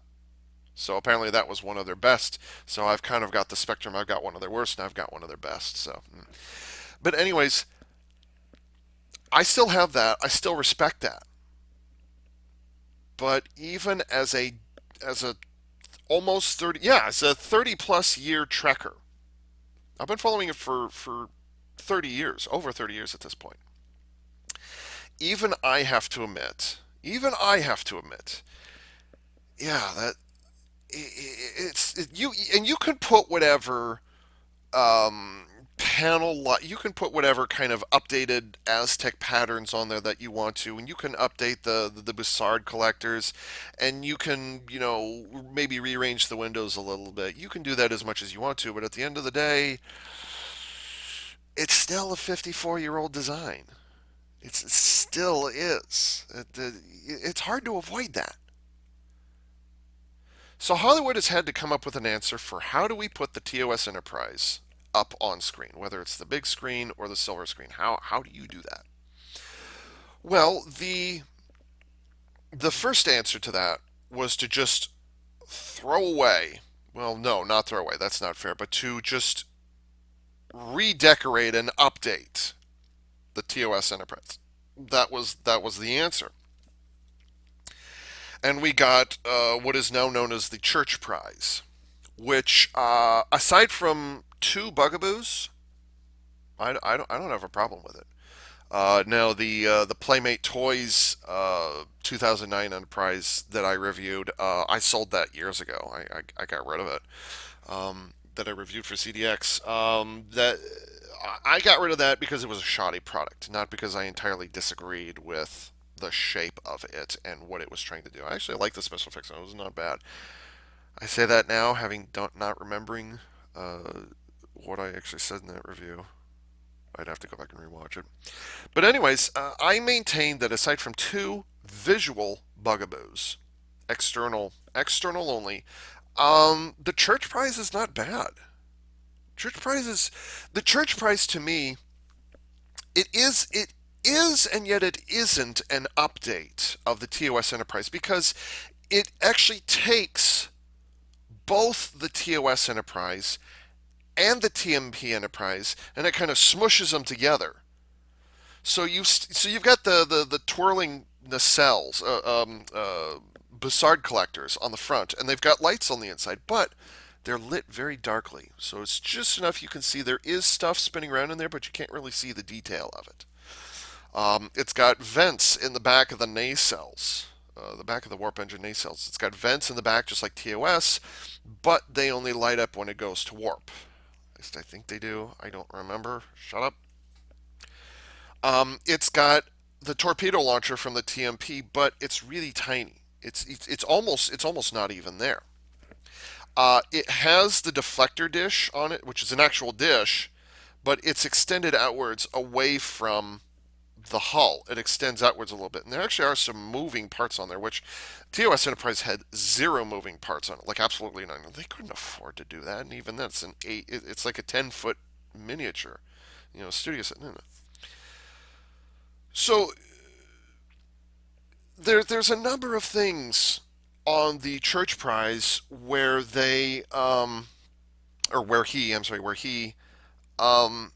So apparently that was one of their best. So I've kind of got the spectrum. I've got one of their worst, and I've got one of their best. But anyways, I still have that. I still respect that. But even as a almost 30, yeah, as a 30 plus year Trekker, I've been following it for 30 years, over 30 years at this point. Even I have to admit, yeah, that you can put whatever you can put whatever kind of updated Aztec patterns on there that you want to, and you can update the Bussard collectors, and you can maybe rearrange the windows a little bit. You can do that as much as you want to, but at the end of the day, it's still a 54-year-old design. It still is. It's hard to avoid that. So Hollywood has had to come up with an answer for how do we put the TOS Enterprise up on screen, whether it's the big screen or the silver screen. How do you do that? Well, the first answer to that was to just throw away. Well, no, not throw away. That's not fair. But to just redecorate and update the TOS Enterprise. That was the answer. And we got what is now known as the Church Prize, which, aside from two bugaboos, I don't have a problem with it. Now the Playmate Toys 2009 Enterprise that I reviewed, I sold that years ago. I got rid of it. That I reviewed for CDX. That I got rid of that because it was a shoddy product, not because I entirely disagreed with the shape of it and what it was trying to do. I actually like the special effects, and it was not bad. I say that now, having not remembering what I actually said in that review. I'd have to go back and rewatch it. But anyways, I maintain that aside from two visual bugaboos, external only, the Church Prize is not bad. The Church Prize to me, it is, and yet it isn't an update of the TOS Enterprise because it actually takes both the TOS Enterprise and the TMP Enterprise, and it kind of smushes them together. So you've got the twirling nacelles, Bussard collectors on the front, and they've got lights on the inside, but they're lit very darkly. So it's just enough you can see there is stuff spinning around in there, but you can't really see the detail of it. It's got vents in the back of the nacelles, the back of the warp engine nacelles. It's got vents in the back just like TOS, but they only light up when it goes to warp. At least I think they do. I don't remember. Shut up. It's got the torpedo launcher from the TMP, but it's really tiny. It's almost not even there. It has the deflector dish on it, which is an actual dish, but it's extended outwards away from the hull. It extends outwards a little bit, and there actually are some moving parts on there, which TOS Enterprise had zero moving parts on it, like absolutely none. They couldn't afford to do that, and even that's an eight. It's like a 10-foot miniature, studio set. No, no. So there's a number of things on the Church Prize where or where um,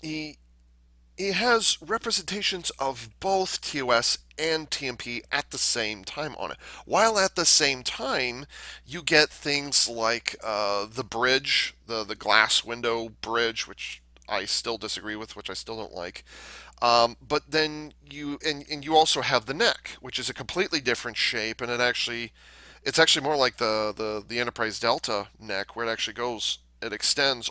he he has representations of both TOS and TMP at the same time on it. While at the same time, you get things like the bridge, the glass window bridge, which I still disagree with, which I still don't like. But then and you also have the neck, which is a completely different shape, and it's actually more like the Enterprise Delta neck, where it extends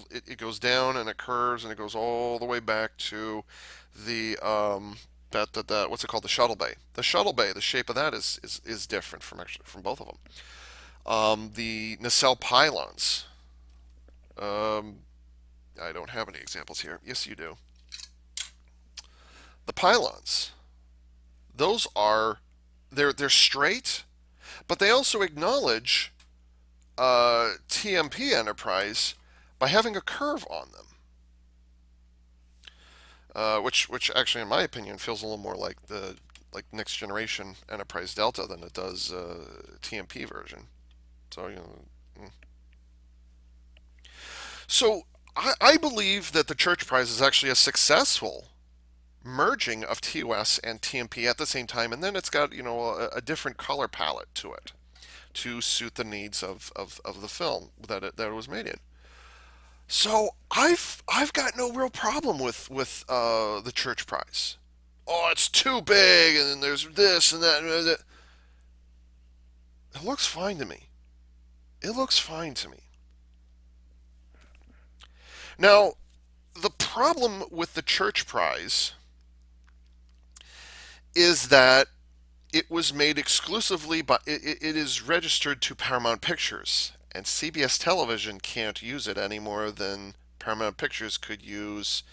it goes down and it curves and it goes all the way back to the what's it called, the shuttle bay. The shuttle bay, the shape of that is different from both of them. The nacelle pylons. Um, I don't have any examples here. Yes, you do. The pylons. Those are they're straight, but they also acknowledge TMP Enterprise by having a curve on them, which actually, in my opinion, feels a little more like the next generation Enterprise Delta than it does TMP version. So mm. so I believe that the Church Prize is actually a successful merging of TOS and TMP at the same time, and then it's got a different color palette to it to suit the needs of the film that it was made in. So I've got no real problem with the Church Prize. Oh, it's too big, and then there's this and that. And that. It looks fine to me. It looks fine to me. Now, the problem with the Church Prize is that it was made exclusively by it is registered to Paramount Pictures, and CBS Television can't use it any more than Paramount Pictures could use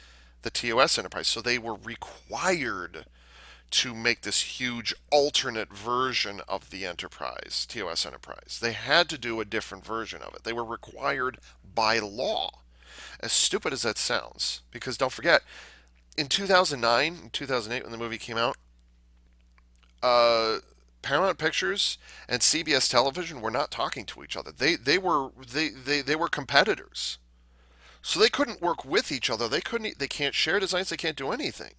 the TOS Enterprise. So they were required to make this huge alternate version of the Enterprise, TOS Enterprise. They had to do a different version of it. They were required by law. As stupid as that sounds, because don't forget, in 2009 and 2008 when the movie came out, uh, Paramount Pictures and CBS Television were not talking to each other. They were competitors, so they couldn't work with each other. They can't share designs. They can't do anything.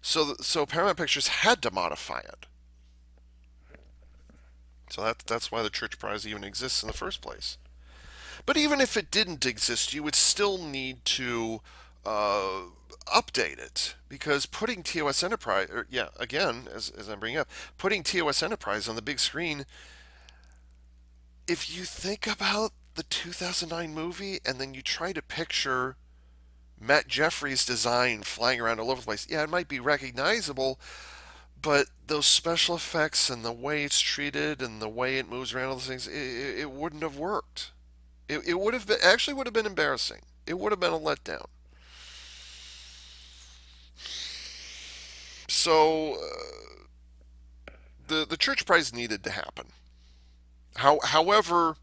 So Paramount Pictures had to modify it. So that's why the Church Prize even exists in the first place. But even if it didn't exist, you would still need to uh, update it, because putting TOS Enterprise, or, yeah, again, as I'm bringing up, putting TOS Enterprise on the big screen, if you think about the 2009 movie and then you try to picture Matt Jeffries' design flying around all over the place, yeah, it might be recognizable, but those special effects and the way it's treated and the way it moves around all those things, it wouldn't have worked. It would have been actually would have been embarrassing. It would have been a letdown. So the Church Prize needed to happen. However,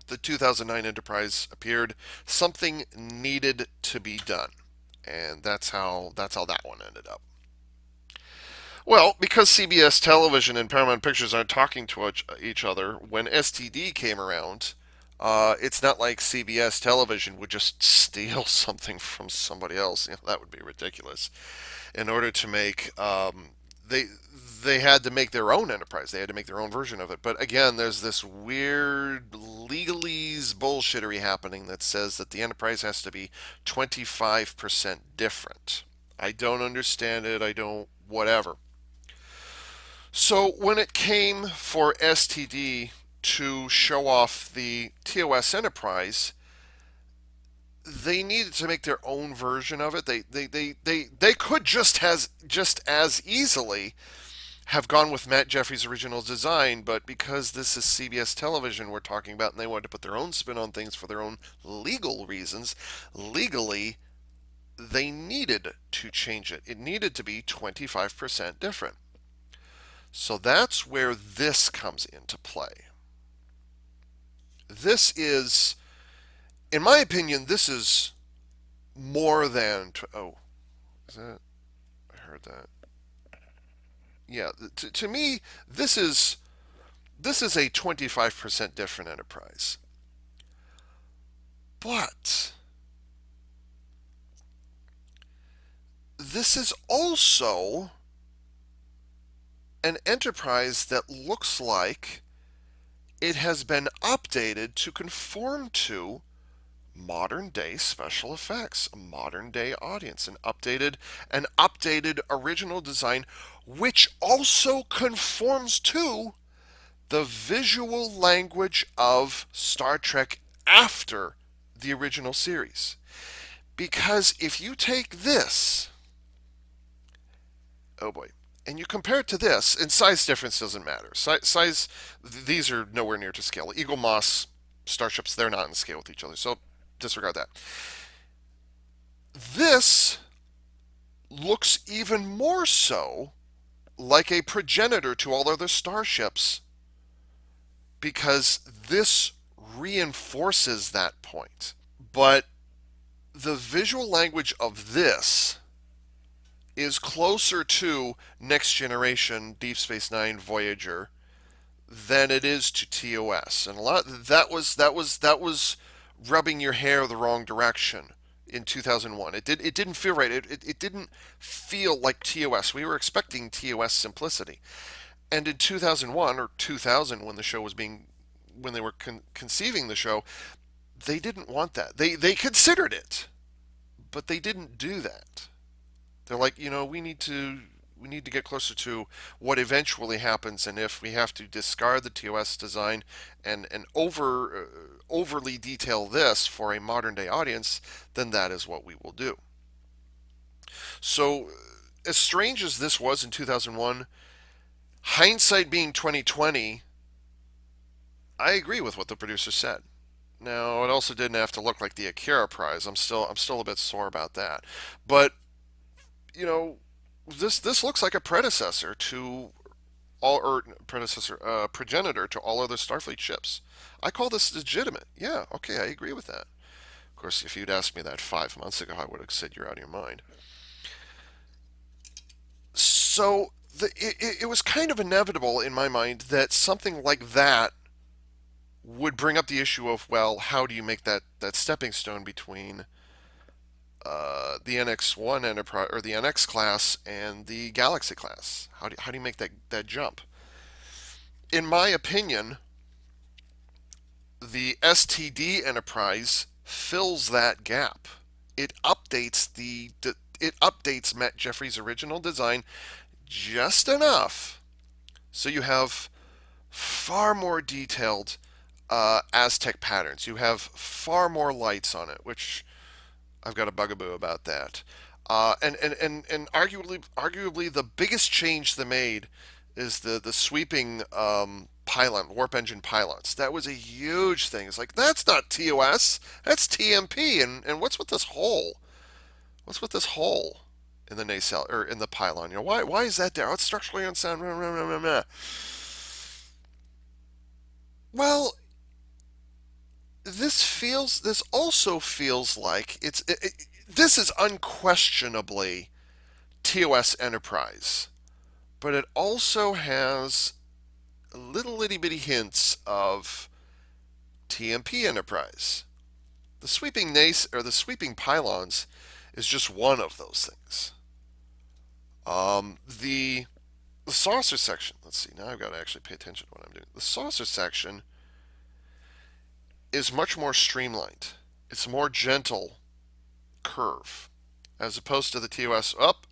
the 2009 Enterprise appeared, something needed to be done, and that's how that one ended up. Well, because CBS Television and Paramount Pictures aren't talking to each other, when STD came around, It's not like CBS television would just steal something from somebody else. That would be ridiculous. In order to make they they had to make their own enterprise. They had to make their own version of it. But again, there's this weird legalese bullshittery happening that says that the enterprise has to be 25% different. I don't understand it. I don't whatever. So when it came for STD to show off the TOS Enterprise, they needed to make their own version of it. They could just as easily have gone with Matt Jeffries' original design, but because this is CBS television we're talking about and they wanted to put their own spin on things for their own legal reasons, legally they needed to change it. It needed to be 25% different. So that's where this comes into play. This is, in my opinion, this is more than. Oh, is that? I heard that. Yeah, to me, this is a 25% different enterprise. But this is also an enterprise that looks like it has been updated to conform to modern day special effects, a modern day audience, an updated original design, which also conforms to the visual language of Star Trek after the original series. Because if you take this, oh boy, and you compare it to this, and size difference doesn't matter. Size, these are nowhere near to scale. Eaglemoss starships, they're not in scale with each other, so disregard that. This looks even more so like a progenitor to all other starships because this reinforces that point. But the visual language of this is closer to Next Generation, Deep Space Nine, Voyager than it is to TOS, and a lot that was rubbing your hair the wrong direction in 2001. It didn't feel right. It didn't feel like TOS. We were expecting TOS simplicity, and in 2001 or 2000 when they were conceiving the show, they didn't want that. They considered it, but they didn't do that. They're like, we need to get closer to what eventually happens, and if we have to discard the TOS design and overly detail this for a modern day audience, then that is what we will do. So, as strange as this was in 2001, hindsight being 2020, I agree with what the producer said. Now, it also didn't have to look like the Akira Prize. I'm still a bit sore about that, but you know, this looks like a predecessor to all or predecessor progenitor to all other Starfleet ships. I call this legitimate. Yeah, okay, I agree with that. Of course, if you'd asked me that 5 months ago, I would have said you're out of your mind. So it was kind of inevitable in my mind that something like that would bring up the issue of, well, how do you make that stepping stone between the NX1 Enterprise or the NX class and the Galaxy class? How do you make that jump? In my opinion, the STD Enterprise fills that gap. It updates Matt Jeffries' original design just enough so you have far more detailed Aztec patterns. You have far more lights on it, which I've got a bugaboo about that. And arguably the biggest change they made is the sweeping pylon, warp engine pylons. That was a huge thing. It's like, that's not TOS, that's TMP. And what's with this hole? What's with this hole in the nacelle or in the pylon? Why is that there? Oh, it's structurally unsound. Well, this also feels like this is unquestionably TOS Enterprise, but it also has little itty bitty hints of TMP Enterprise. The sweeping nace or the sweeping pylons is just one of those things. The saucer section. Let's see. Now I've got to actually pay attention to what I'm doing. The saucer section is much more streamlined. It's a more gentle curve, as opposed to the TOS up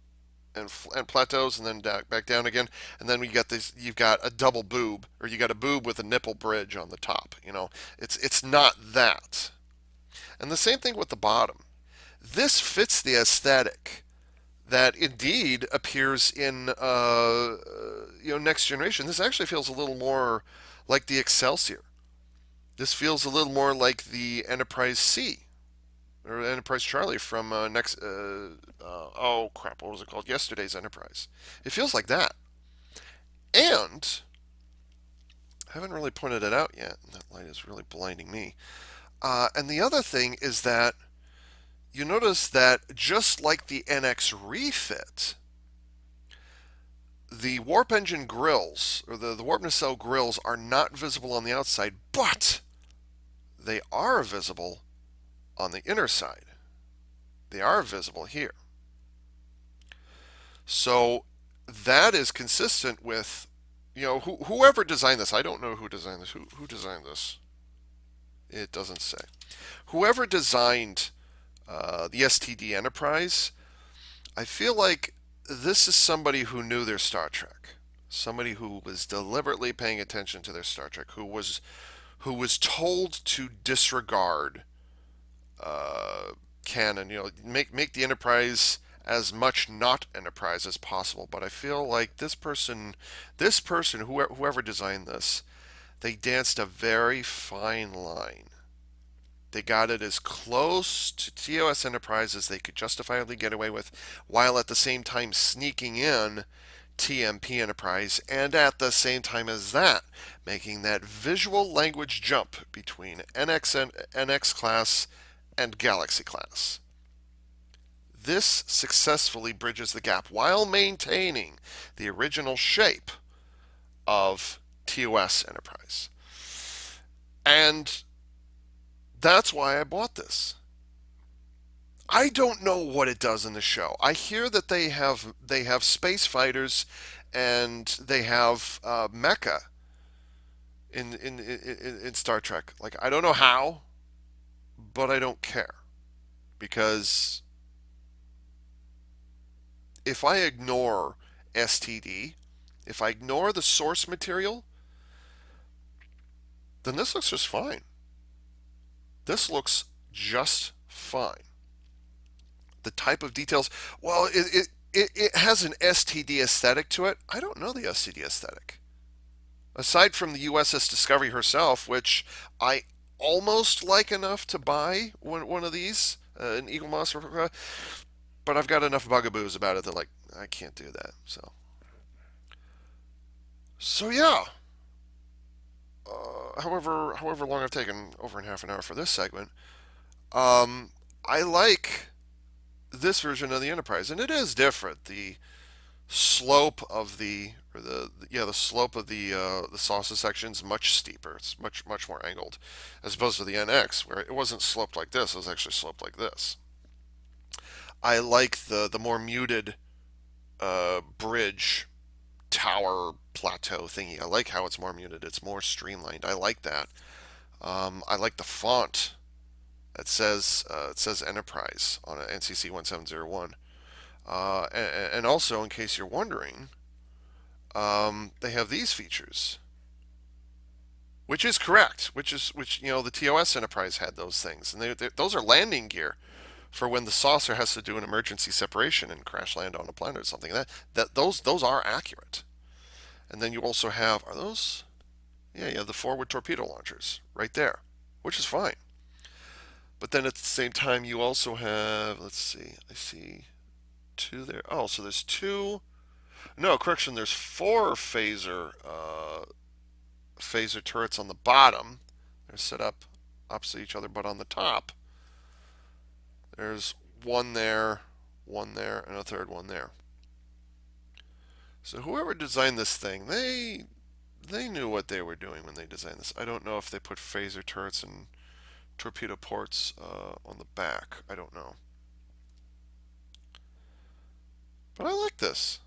and plateaus and then back down again. And then we got this. You've got a double boob, or you got a boob with a nipple bridge on the top. It's not that. And the same thing with the bottom. This fits the aesthetic that indeed appears in Next Generation. This actually feels a little more like the Excelsior. This feels a little more like the Enterprise C or Enterprise Charlie from oh crap, what was it called? Yesterday's Enterprise. It feels like that. And I haven't really pointed it out yet. And that light is really blinding me. And the other thing is that you notice that just like the NX refit, the warp engine grills, or the warp nacelle grills, are not visible on the outside, but they are visible on the inner side. They are visible here. So that is consistent with, whoever designed this. I don't know who designed this. Who designed this? It doesn't say. Whoever designed the STD Enterprise, I feel like this is somebody who knew their Star Trek, somebody who was deliberately paying attention to their Star Trek, who was told to disregard canon, make the Enterprise as much not Enterprise as possible. But I feel like this person, whoever designed this, they danced a very fine line. They got it as close to TOS Enterprise as they could justifiably get away with, while at the same time sneaking in TMP Enterprise, and at the same time as that, making that visual language jump between NX class and Galaxy class. This successfully bridges the gap while maintaining the original shape of TOS Enterprise. And that's why I bought this. I don't know what it does in the show. I hear that they have space fighters and they have mecha in Star Trek. Like, I don't know how, but I don't care, because if I ignore STD, if I ignore the source material, then this looks just fine. This looks just fine. The type of details, well, it has an STD aesthetic to it. I don't know the STD aesthetic. Aside from the U.S.S Discovery herself, which I almost like enough to buy one of these, an Eaglemoss replica, but I've got enough bugaboos about it that, like, I can't do that. So yeah. However long I've taken, over in half an hour for this segment, I like this version of the Enterprise, and it is different. The slope of the slope of the saucer section is much steeper. It's much more angled, as opposed to the NX, where it wasn't sloped like this. It was actually sloped like this. I like the more muted bridge tower plateau thingy. I like how it's more muted. It's more streamlined. I like that. I like the font that says Enterprise on a NCC 1701. And also, in case you're wondering, they have these features, which is correct. Which the TOS Enterprise had those things, and those are landing gear for when the saucer has to do an emergency separation and crash land on a planet or something. Those are accurate. And then you also have, are those? Yeah, you have the forward torpedo launchers right there, which is fine. But then at the same time, you also have, let's see, I see two there. Oh, so there's two. No, correction. There's four phaser turrets on the bottom. They're set up opposite each other, but on the top, there's one there, and a third one there. So whoever designed this thing, they knew what they were doing when they designed this. I don't know if they put phaser turrets and torpedo ports on the back. I don't know. But I like this.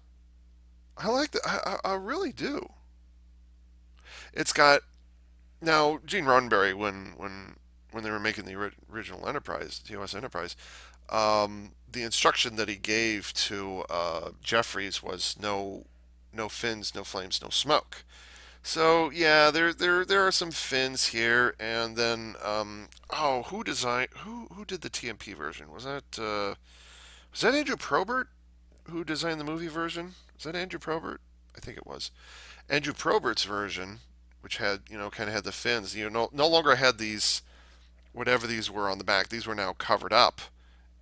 I like that. I really do. It's got now Gene Roddenberry when they were making the original Enterprise, the U.S. Enterprise. The instruction that he gave to Jeffries was no fins, no flames, no smoke. So yeah, there are some fins here, and then who did the TMP version? Was that Andrew Probert who designed the movie version? Was that Andrew Probert? I think it was Andrew Probert's version, which had kind of had the fins. No longer had these whatever these were on the back. These were now covered up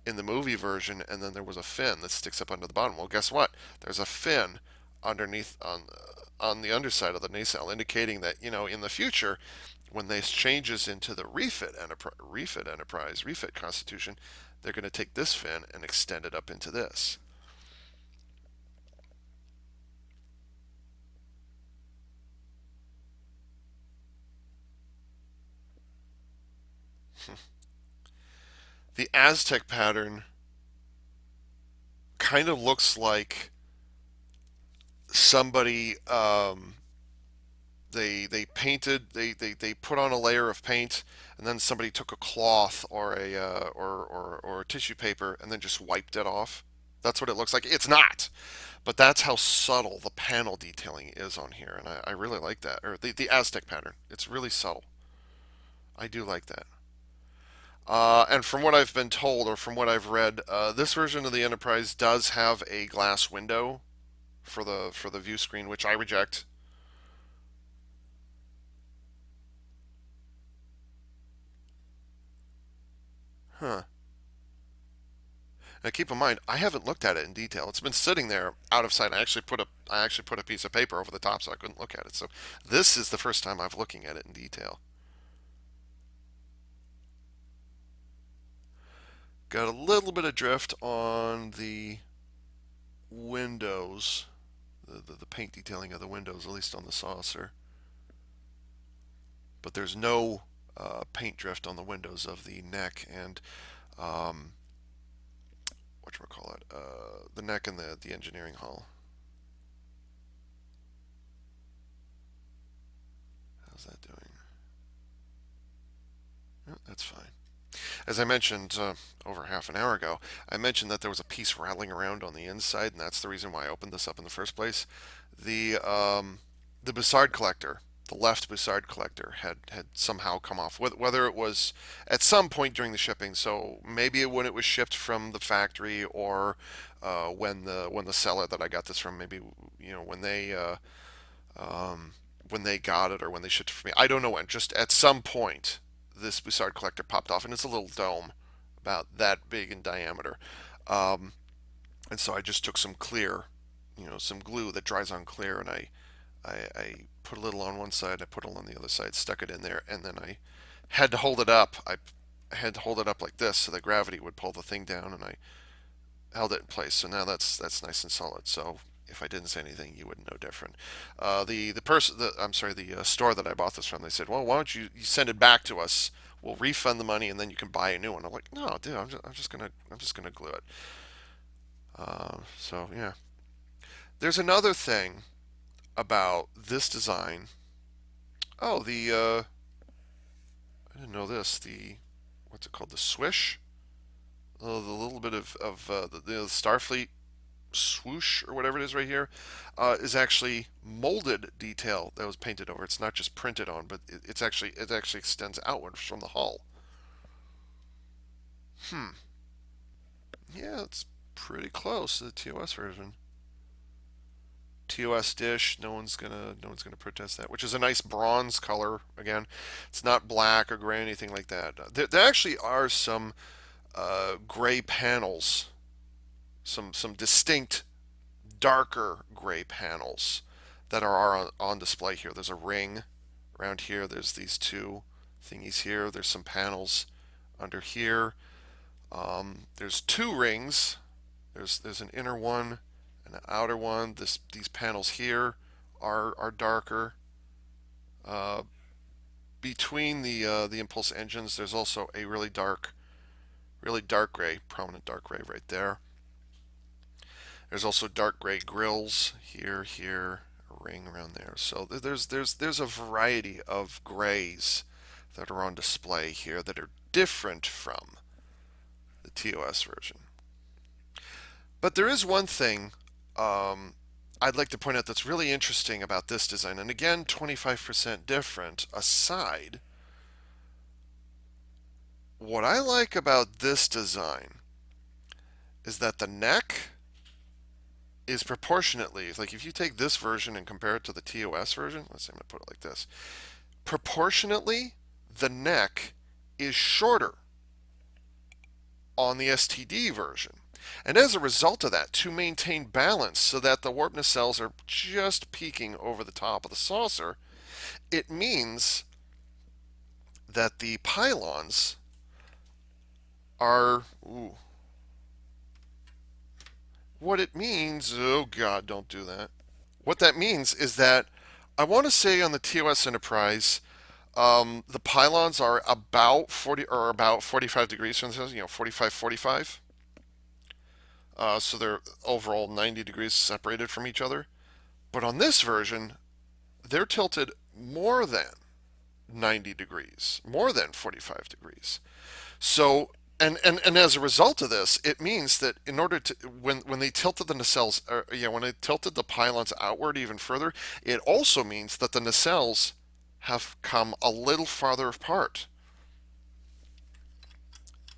in the movie version, and then there was a fin that sticks up under the bottom. Well, guess what? There's a fin underneath on the underside of the nacelle, indicating that in the future, when this changes into the refit Constitution, they're going to take this fin and extend it up into this. The Aztec pattern kind of looks like somebody they put on a layer of paint, and then somebody took a cloth or or a tissue paper and then just wiped it off. That's what it looks like. It's not, but that's how subtle the panel detailing is on here, and I really like that. Or the Aztec pattern. It's really subtle. I do like that. And from what I've been told, or from what I've read, this version of the Enterprise does have a glass window for the view screen, which I reject. Huh. Now keep in mind, I haven't looked at it in detail. It's been sitting there out of sight. I actually put a piece of paper over the top so I couldn't look at it. So this is the first time I'm looking at it in detail. Got a little bit of drift on the windows, the paint detailing of the windows, at least on the saucer. But there's no paint drift on the windows of the neck and um, the neck and the engineering hull. How's that doing? Yeah, that's fine. As I mentioned over half an hour ago, I mentioned that there was a piece rattling around on the inside, and that's the reason why I opened this up in the first place. The um, the Bussard collector, the left Bussard collector, had somehow come off. Whether it was at some point during the shipping, so maybe when it was shipped from the factory, or when the seller that I got this from, maybe um, when they got it or when they shipped it for me. I don't know when. Just at some point, this Bussard collector popped off, and it's a little dome about that big in diameter. Um, and so I just took some clear, some glue that dries on clear, and I put a little on one side, I put a little on the other side, stuck it in there, and then I had to hold it up. I had to hold it up like this so the gravity would pull the thing down, and I held it in place. So now that's nice and solid. So if I didn't say anything, you wouldn't know different. The person, I'm sorry, the store that I bought this from, they said, well, why don't you send it back to us? We'll refund the money and then you can buy a new one. I'm like, no, dude, I'm just gonna glue it. So yeah, there's another thing about this design. Oh, I didn't know this. The what's it called? The swish. Oh, the little bit of the Starfleet swoosh or whatever it is right here is actually molded detail that was painted over. It's not just printed on, but it actually extends outward from the hull. Hmm. Yeah, it's pretty close to the TOS version. TOS dish. No one's gonna protest that. Which is a nice bronze color. Again, it's not black or gray, anything like that. There actually are some gray panels, some distinct darker gray panels that are on display here. There's a ring around here. There's these two thingies here. There's some panels under here. There's two rings. There's an inner one and an outer one. These panels here are darker. Uh, Between the impulse engines, there's also a really dark gray, prominent dark gray right there. There's also dark gray grills here, a ring around there. So there's a variety of grays that are on display here that are different from the TOS version. But there is one thing um, I'd like to point out that's really interesting about this design. And again, 25% different aside, what I like about this design is that the neck is proportionately, like if you take this version and compare it to the TOS version, let's say I'm going to put it like this. Proportionately, the neck is shorter on the STD version. And as a result of that, to maintain balance so that the warp nacelles are just peeking over the top of the saucer, it means that the pylons are. Ooh, what it means, oh God, don't do that. What that means is that I want to say on the TOS Enterprise, the pylons are about 40 or about 45 degrees from the, 45, 45. So they're overall 90 degrees separated from each other. But on this version, they're tilted more than 90 degrees, more than 45 degrees. So, and as a result of this, it means that in order to, when they tilted the nacelles, when they tilted the pylons outward even further, it also means that the nacelles have come a little farther apart.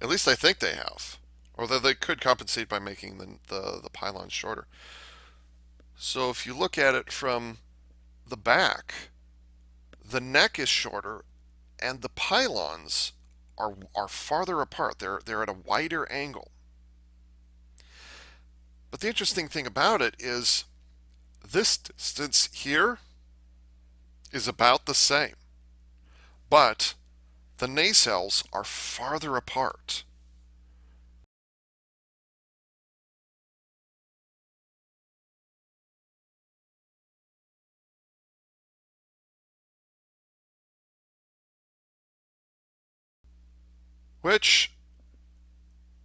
At least I think they have. Or that they could compensate by making the pylons shorter. So if you look at it from the back, the neck is shorter and the pylons are farther apart. They're at a wider angle. But the interesting thing about it is this distance here is about the same, but the nacelles are farther apart. Which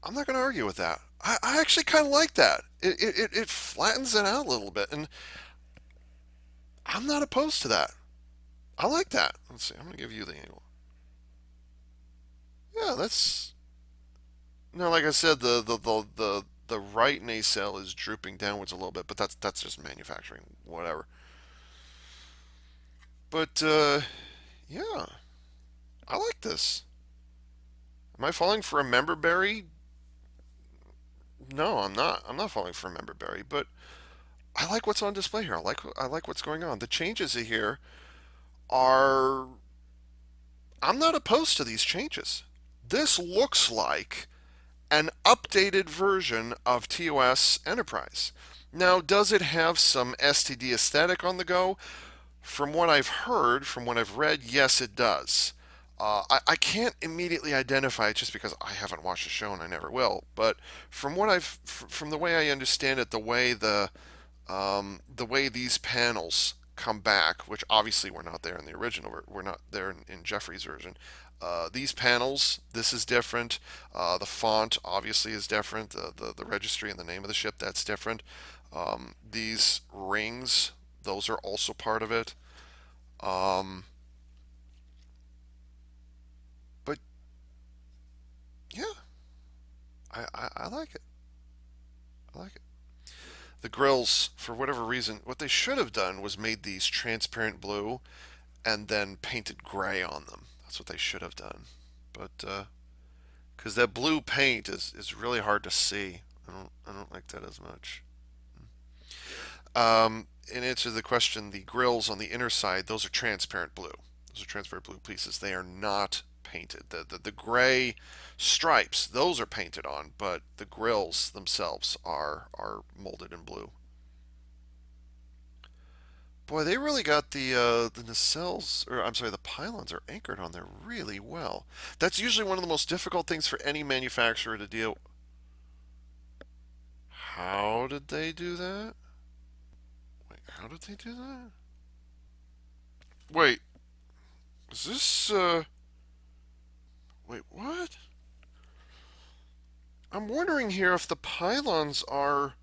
I'm not going to argue with that. I actually kind of like that. It flattens it out a little bit, and I'm not opposed to that. I like that. Let's see. I'm going to give you the angle. Yeah, that's no. Like I said, the right nacelle is drooping downwards a little bit, but that's just manufacturing, whatever. But yeah, I like this. Am I falling for a member berry? No, I'm not. I'm not falling for a member berry, but I like what's on display here. I like what's going on. The changes here are. I'm not opposed to these changes. This looks like an updated version of TOS Enterprise. Now, does it have some STD aesthetic on the go? From what I've heard, from what I've read, yes, it does. I can't immediately identify it just because I haven't watched the show and I never will. But from the way I understand it, the way these panels come back, which obviously were not there in the original, we're not there in Jeffrey's version. These panels, this is different. The font obviously is different. The registry and the name of the ship, that's different. These rings, those are also part of it. Um, but yeah, I like it. I like it. The grills, for whatever reason, what they should have done was made these transparent blue and then painted gray on them. That's what they should have done. But because that blue paint is really hard to see. I don't like that as much. In answer to the question, the grills on the inner side, those are transparent blue. Those are transparent blue pieces. They are not painted. The gray stripes, those are painted on, but the grills themselves are molded in blue. Boy, they really got the nacelles, or I'm sorry, the pylons are anchored on there really well. That's usually one of the most difficult things for any manufacturer to deal. How did they do that? Wait, how did they do that? Wait. Is this, wait, what? I'm wondering here if the pylons are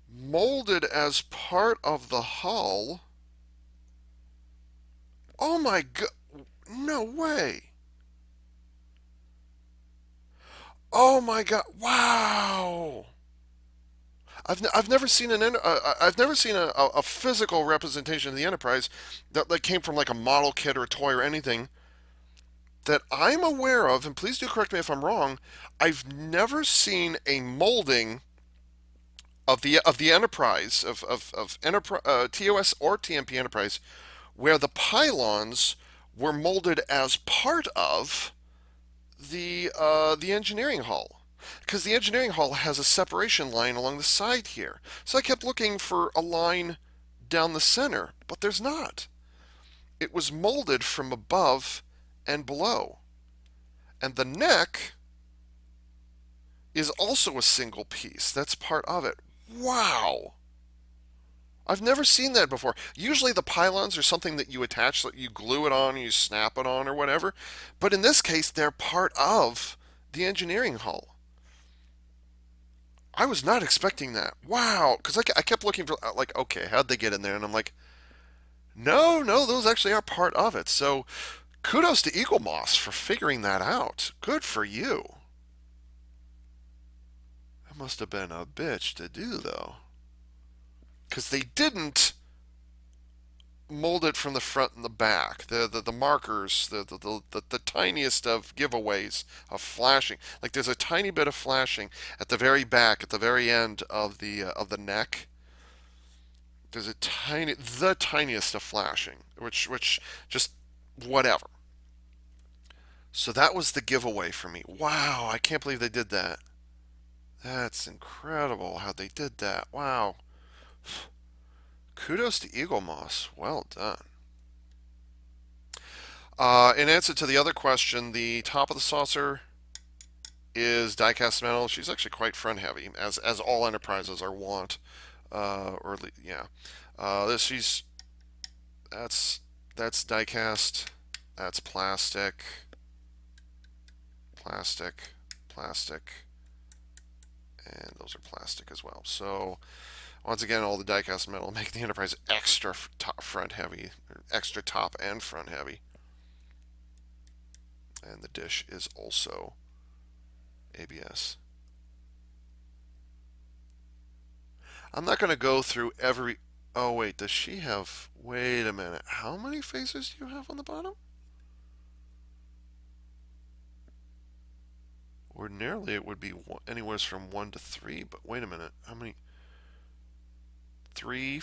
molded as part of the hull. Oh my god. No way. Oh my god. Wow. I've never seen I've never seen a physical representation of the Enterprise that came from like a model kit or a toy or anything that I'm aware of, and please do correct me if I'm wrong. I've never seen a molding of the Enterprise of Enterprise, TOS or TMP Enterprise where the pylons were molded as part of the engineering hull, because the engineering hull has a separation line along the side here. So I kept looking for a line down the center, but there's not. It was molded from above and below. And the neck is also a single piece. That's part of it. Wow. I've never seen that before. Usually the pylons are something that you attach, that you glue it on, you snap it on, or whatever. But in this case, they're part of the engineering hull. I was not expecting that. Wow. Because I kept looking for, like, okay, how'd they get in there? And I'm like, no, no, those actually are part of it. So kudos to Eaglemoss for figuring that out. Good for you. That must have been a bitch to do, though. Because they didn't mold it from the front and the back. The markers, the tiniest of giveaways of flashing. Like there's a tiny bit of flashing at the very back, at the very end of the neck. There's the tiniest of flashing, which just whatever. So that was the giveaway for me. Wow, I can't believe they did that. That's incredible how they did that. Wow. Kudos to Eaglemoss. Well done. In answer to the other question, the top of the saucer is die-cast metal. She's actually quite front heavy, as all Enterprises are wont. Or yeah, this she's that's that's die-cast. That's plastic, plastic, plastic, and those are plastic as well. So once again, all the die-cast metal make the Enterprise extra top front heavy, extra top and front heavy. And the dish is also ABS. I'm not going to go through every. Oh, wait, does she have. Wait a minute. How many phasers do you have on the bottom? Ordinarily, it would be anywhere from 1 to 3, but wait a minute. How many? 3,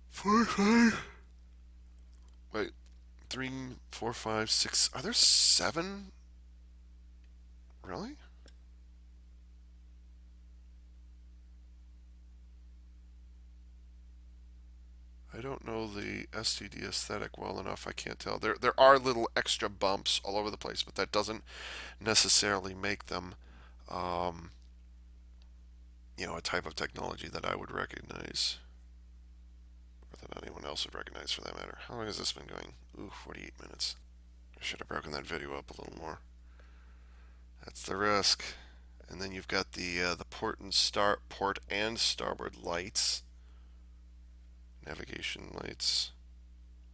4, 5. Wait. 3, 4, 5, 6. Are there 7? Really? I don't know the STD aesthetic well enough. I can't tell. There are little extra bumps all over the place, but that doesn't necessarily make them, um, a type of technology that I would recognize, or that anyone else would recognize for that matter. How long has this been going? Ooh, 48 minutes. I should have broken that video up a little more. That's the risk. And then you've got the port and starboard lights, navigation lights,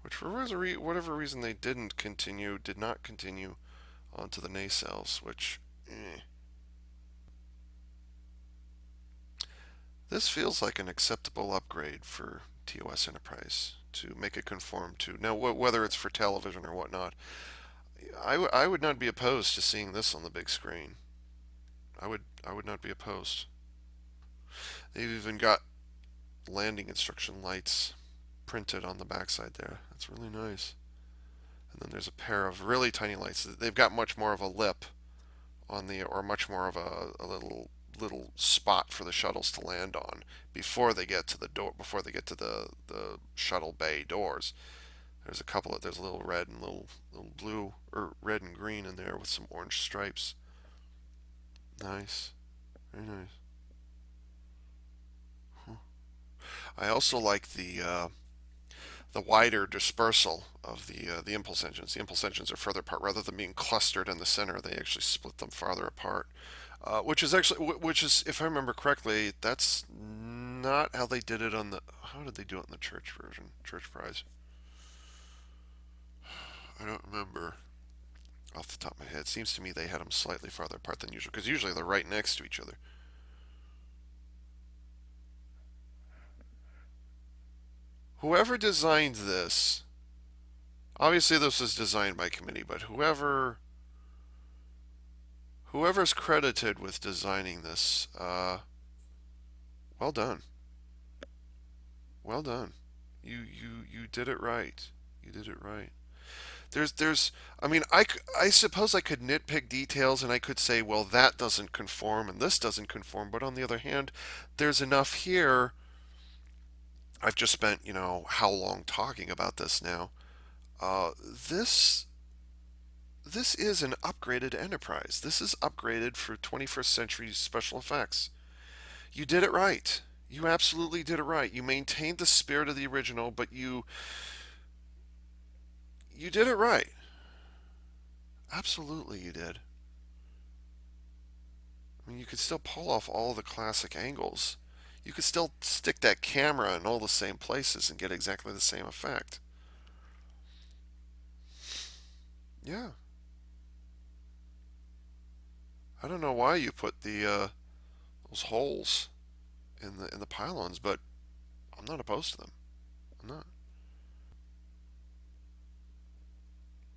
which for whatever reason they did not continue onto the nacelles, which. This feels like an acceptable upgrade for TOS Enterprise to make it conform to. Now, whether it's for television or whatnot, I would not be opposed to seeing this on the big screen. I would not be opposed. They've even got landing instruction lights printed on the backside there. That's really nice. And then there's a pair of really tiny lights. They've got much more of a lip on or much more of a little spot for the shuttles to land on before they get to the door, before they get to the shuttle bay doors. There's a little red and little blue, or red and green in there with some orange stripes. Nice. Very nice. I also like the wider dispersal of the impulse engines. The impulse engines are further apart rather than being clustered in the center. They actually split them farther apart, which is actually which is, if I remember correctly, that's not how they did it on the. How did they do it in the church version? Church prize. I don't remember off the top of my head. It seems to me they had them slightly farther apart than usual because usually they're right next to each other. Whoever designed this, obviously this was designed by committee, but whoever's credited with designing this, well done, well done. You did it right. You did it right. There's I mean I suppose I could nitpick details and I could say, well, that doesn't conform and this doesn't conform, but on the other hand, there's enough here. I've just spent, how long talking about this now. Uh, this this is an upgraded Enterprise. This is upgraded for 21st century special effects. You did it right. You absolutely did it right. You maintained the spirit of the original, but you did it right. Absolutely, you did. I mean, you could still pull off all the classic angles. You could still stick that camera in all the same places and get exactly the same effect. Yeah. I don't know why you put the those holes in the pylons, but I'm not opposed to them. I'm not.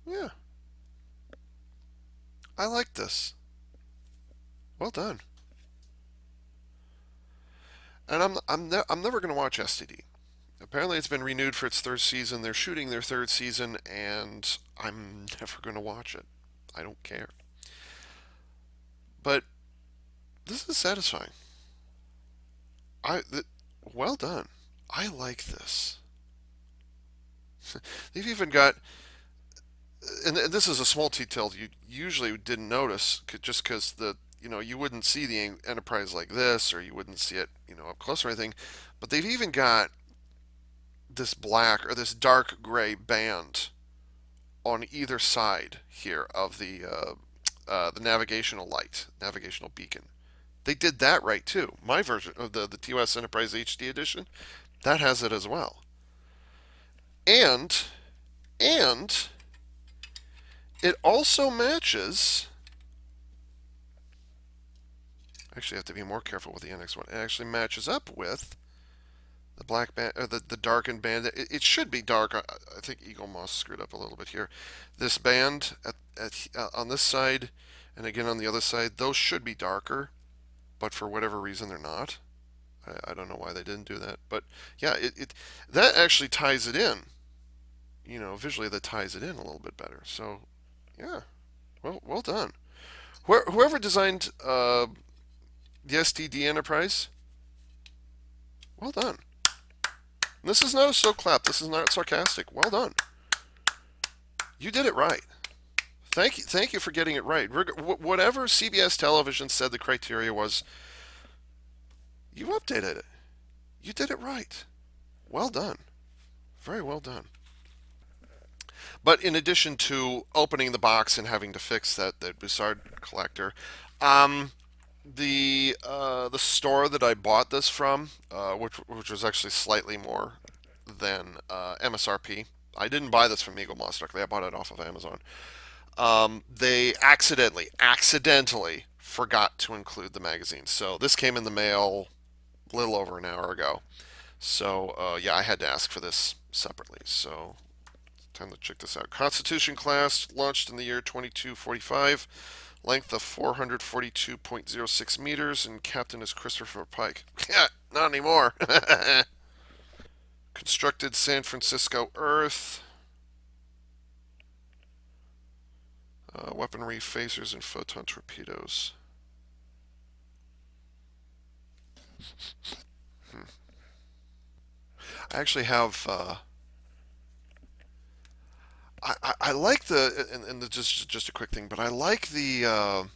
Yeah. I like this. Well done. And I'm never going to watch STD. Apparently, it's been renewed for its third season. They're shooting their third season, and I'm never going to watch it. I don't care. But this is satisfying. I th- well done. I like this. They've even got, and this is a small detail you usually didn't notice, just because you wouldn't see the Enterprise like this, or you wouldn't see it, up close or anything. But they've even got this black or this dark gray band on either side here of the navigational light, navigational beacon. They did that right too. My version of the TOS Enterprise HD edition, that has it as well. And and it also matches. Actually, I have to be more careful with the NX one. It actually matches up with the black band, or the darkened band. It should be dark. I think Eaglemoss screwed up a little bit here. This band on this side, and again on the other side, those should be darker, but for whatever reason they're not. I don't know why they didn't do that, but yeah, it that actually ties it in. Visually that ties it in a little bit better. So yeah, well done. Whoever designed the STD Enterprise, well done. And this is not a so clap. This is not sarcastic. Well done. You did it right. Thank you for getting it right. Whatever CBS television said the criteria was, you updated it. You did it right. Well done. Very well done. But in addition to opening the box and having to fix that Bussard collector, the store that I bought this from, which was actually slightly more than MSRP. I didn't buy this from Eaglemoss directly. I bought it off of Amazon. They accidentally forgot to include the magazine. So this came in the mail a little over an hour ago. So yeah, I had to ask for this separately. So time to check this out. Constitution class launched in the year 2245. Length of 442.06 meters, and captain is Christopher Pike. Yeah, not anymore. Constructed San Francisco Earth. Weaponry, phasers, and photon torpedoes. I actually have. I like and just a quick thing, but I like the.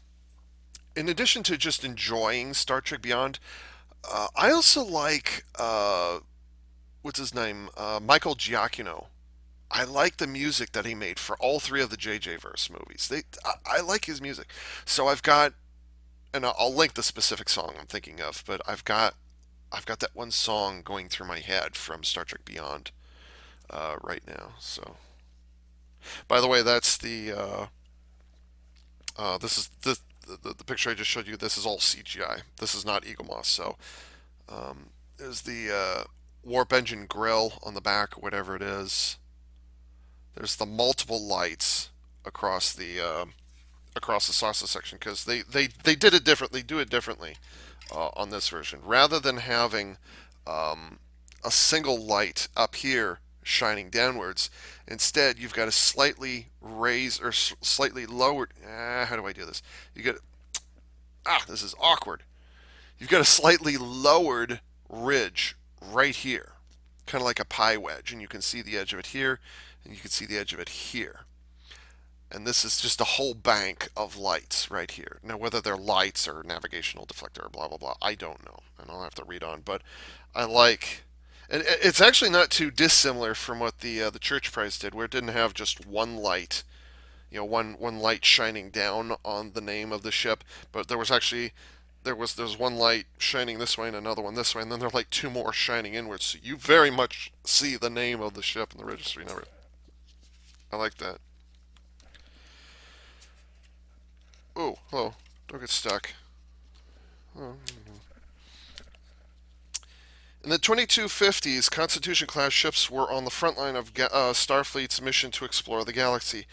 In addition to just enjoying Star Trek Beyond, I also like what's his name? Michael Giacchino. I like the music that he made for all three of the JJ Verse movies. I like his music. So I've got, and I'll link the specific song I'm thinking of, but I've got that one song going through my head from Star Trek Beyond right now. So, by the way, that's this is the picture I just showed you. This is all CGI. This is not Eaglemoss. So, there's the warp engine grill on the back, whatever it is. There's the multiple lights across the saucer section because they did it different. They do it differently on this version. Rather than having a single light up here shining downwards, instead you've got a slightly raised or slightly lowered. How do I do this? You get this is awkward. You've got a slightly lowered ridge right here, kind of like a pie wedge, and you can see the edge of it here, and you can see the edge of it here. And this is just a whole bank of lights right here. Now, whether they're lights or navigational deflector or blah, blah, blah, I don't know. And I'll have to read on. But I like. And it's actually not too dissimilar from what the Church Prize did, where it didn't have just one light, one light shining down on the name of the ship, but there was actually there's one light shining this way and another one this way, and then there are like two more shining inwards. So you very much see the name of the ship and the registry number. I like that. Oh, hello. Don't get stuck. Oh. In the 2250s, Constitution-class ships were on the front line of Starfleet's mission to explore the galaxy,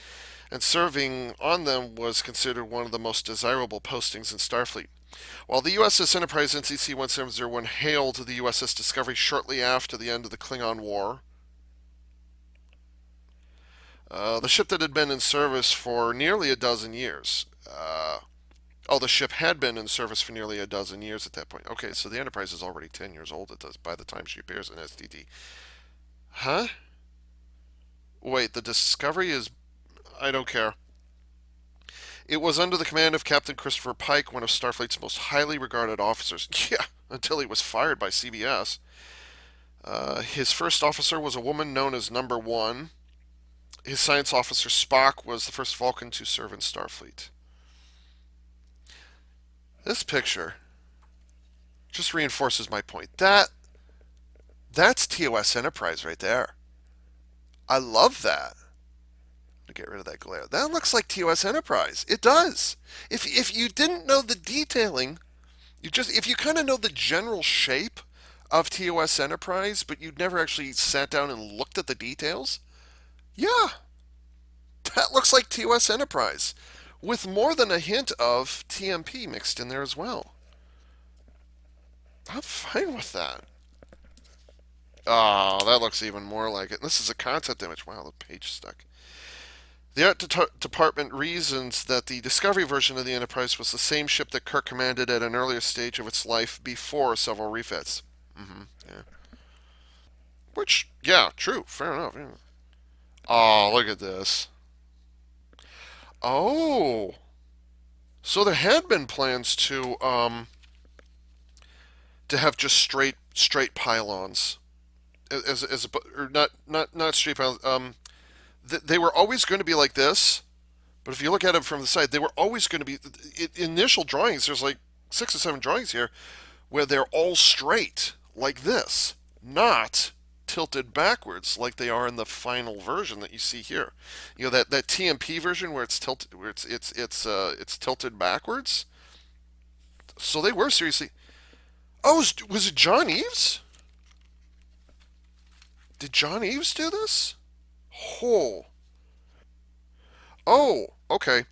and serving on them was considered one of the most desirable postings in Starfleet. While the U.S.S. Enterprise NCC-1701 hailed the U.S.S. Discovery shortly after the end of the Klingon War, the ship that had been in service for nearly a dozen years. The ship had been in service for nearly a dozen years at that point. Okay, so the Enterprise is already 10 years old by the time she appears in STT. Huh? Wait, the Discovery is. I don't care. It was under the command of Captain Christopher Pike, one of Starfleet's most highly regarded officers. Yeah, until he was fired by CBS. His first officer was a woman known as Number One. His science officer, Spock, was the first Vulcan to serve in Starfleet. This picture just reinforces my point. That's TOS Enterprise right there. I love that. To get rid of that glare. That looks like TOS Enterprise. It does. If you didn't know the detailing, if you kind of know the general shape of TOS Enterprise, but you'd never actually sat down and looked at the details, yeah, that looks like TOS Enterprise, with more than a hint of TMP mixed in there as well. I'm fine with that. Oh, that looks even more like it. This is a concept image. Wow, the page stuck. The art department reasons that the Discovery version of the Enterprise was the same ship that Kirk commanded at an earlier stage of its life before several refits. Yeah. Which, yeah, true. Fair enough. Yeah. Oh, look at this. Oh, so there had been plans to have just straight pylons, or not straight pylons. They were always going to be like this, but if you look at them from the side, they were always going to be. Initial drawings, there's like 6 or 7 drawings here, where they're all straight like this, not tilted backwards like they are in the final version that you see here. You know that TMP version where it's tilted, where it's tilted backwards. So they were seriously. Oh, was it John Eves? Did John Eves do this? Oh, okay.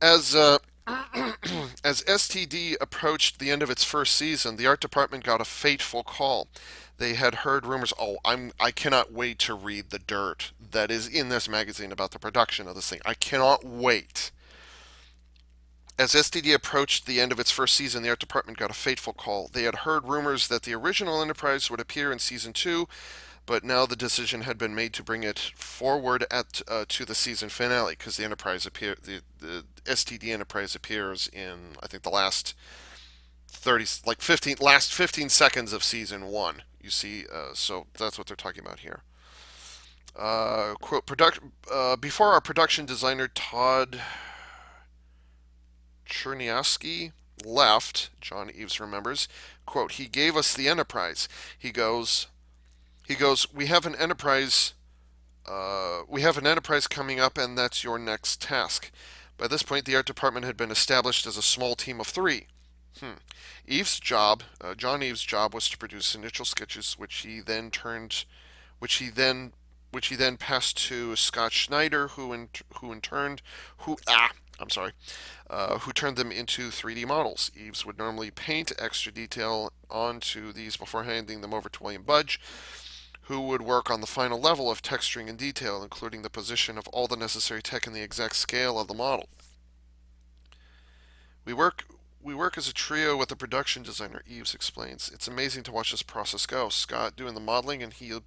As as STD approached the end of its first season, the art department got a fateful call. They had heard rumors. Oh, I cannot wait to read the dirt that is in this magazine about the production of this thing. I cannot wait. As STD approached the end of its first season, the art department got a fateful call. They had heard rumors that the original Enterprise would appear in season 2, but now the decision had been made to bring it forward to the season finale because the STD Enterprise appears in I think the last 15 seconds of season 1. You see, so that's what they're talking about here. Quote, before our production designer Todd Cherniawski left, John Eaves remembers, quote, he gave us the Enterprise. He goes, we have an Enterprise. We have an Enterprise coming up, and that's your next task. By this point, the art department had been established as a small team of three. Eves' job, John Eves' job, was to produce initial sketches, which he then, which he then passed to Scott Schneider, who in turn, who I'm sorry, who turned them into 3D models. Eves would normally paint extra detail onto these before handing them over to William Budge, who would work on the final level of texturing and detail, including the position of all the necessary tech and the exact scale of the model. We work we work as a trio with a production designer, Eves explains. It's amazing to watch this process go. Scott doing the modeling, and he'll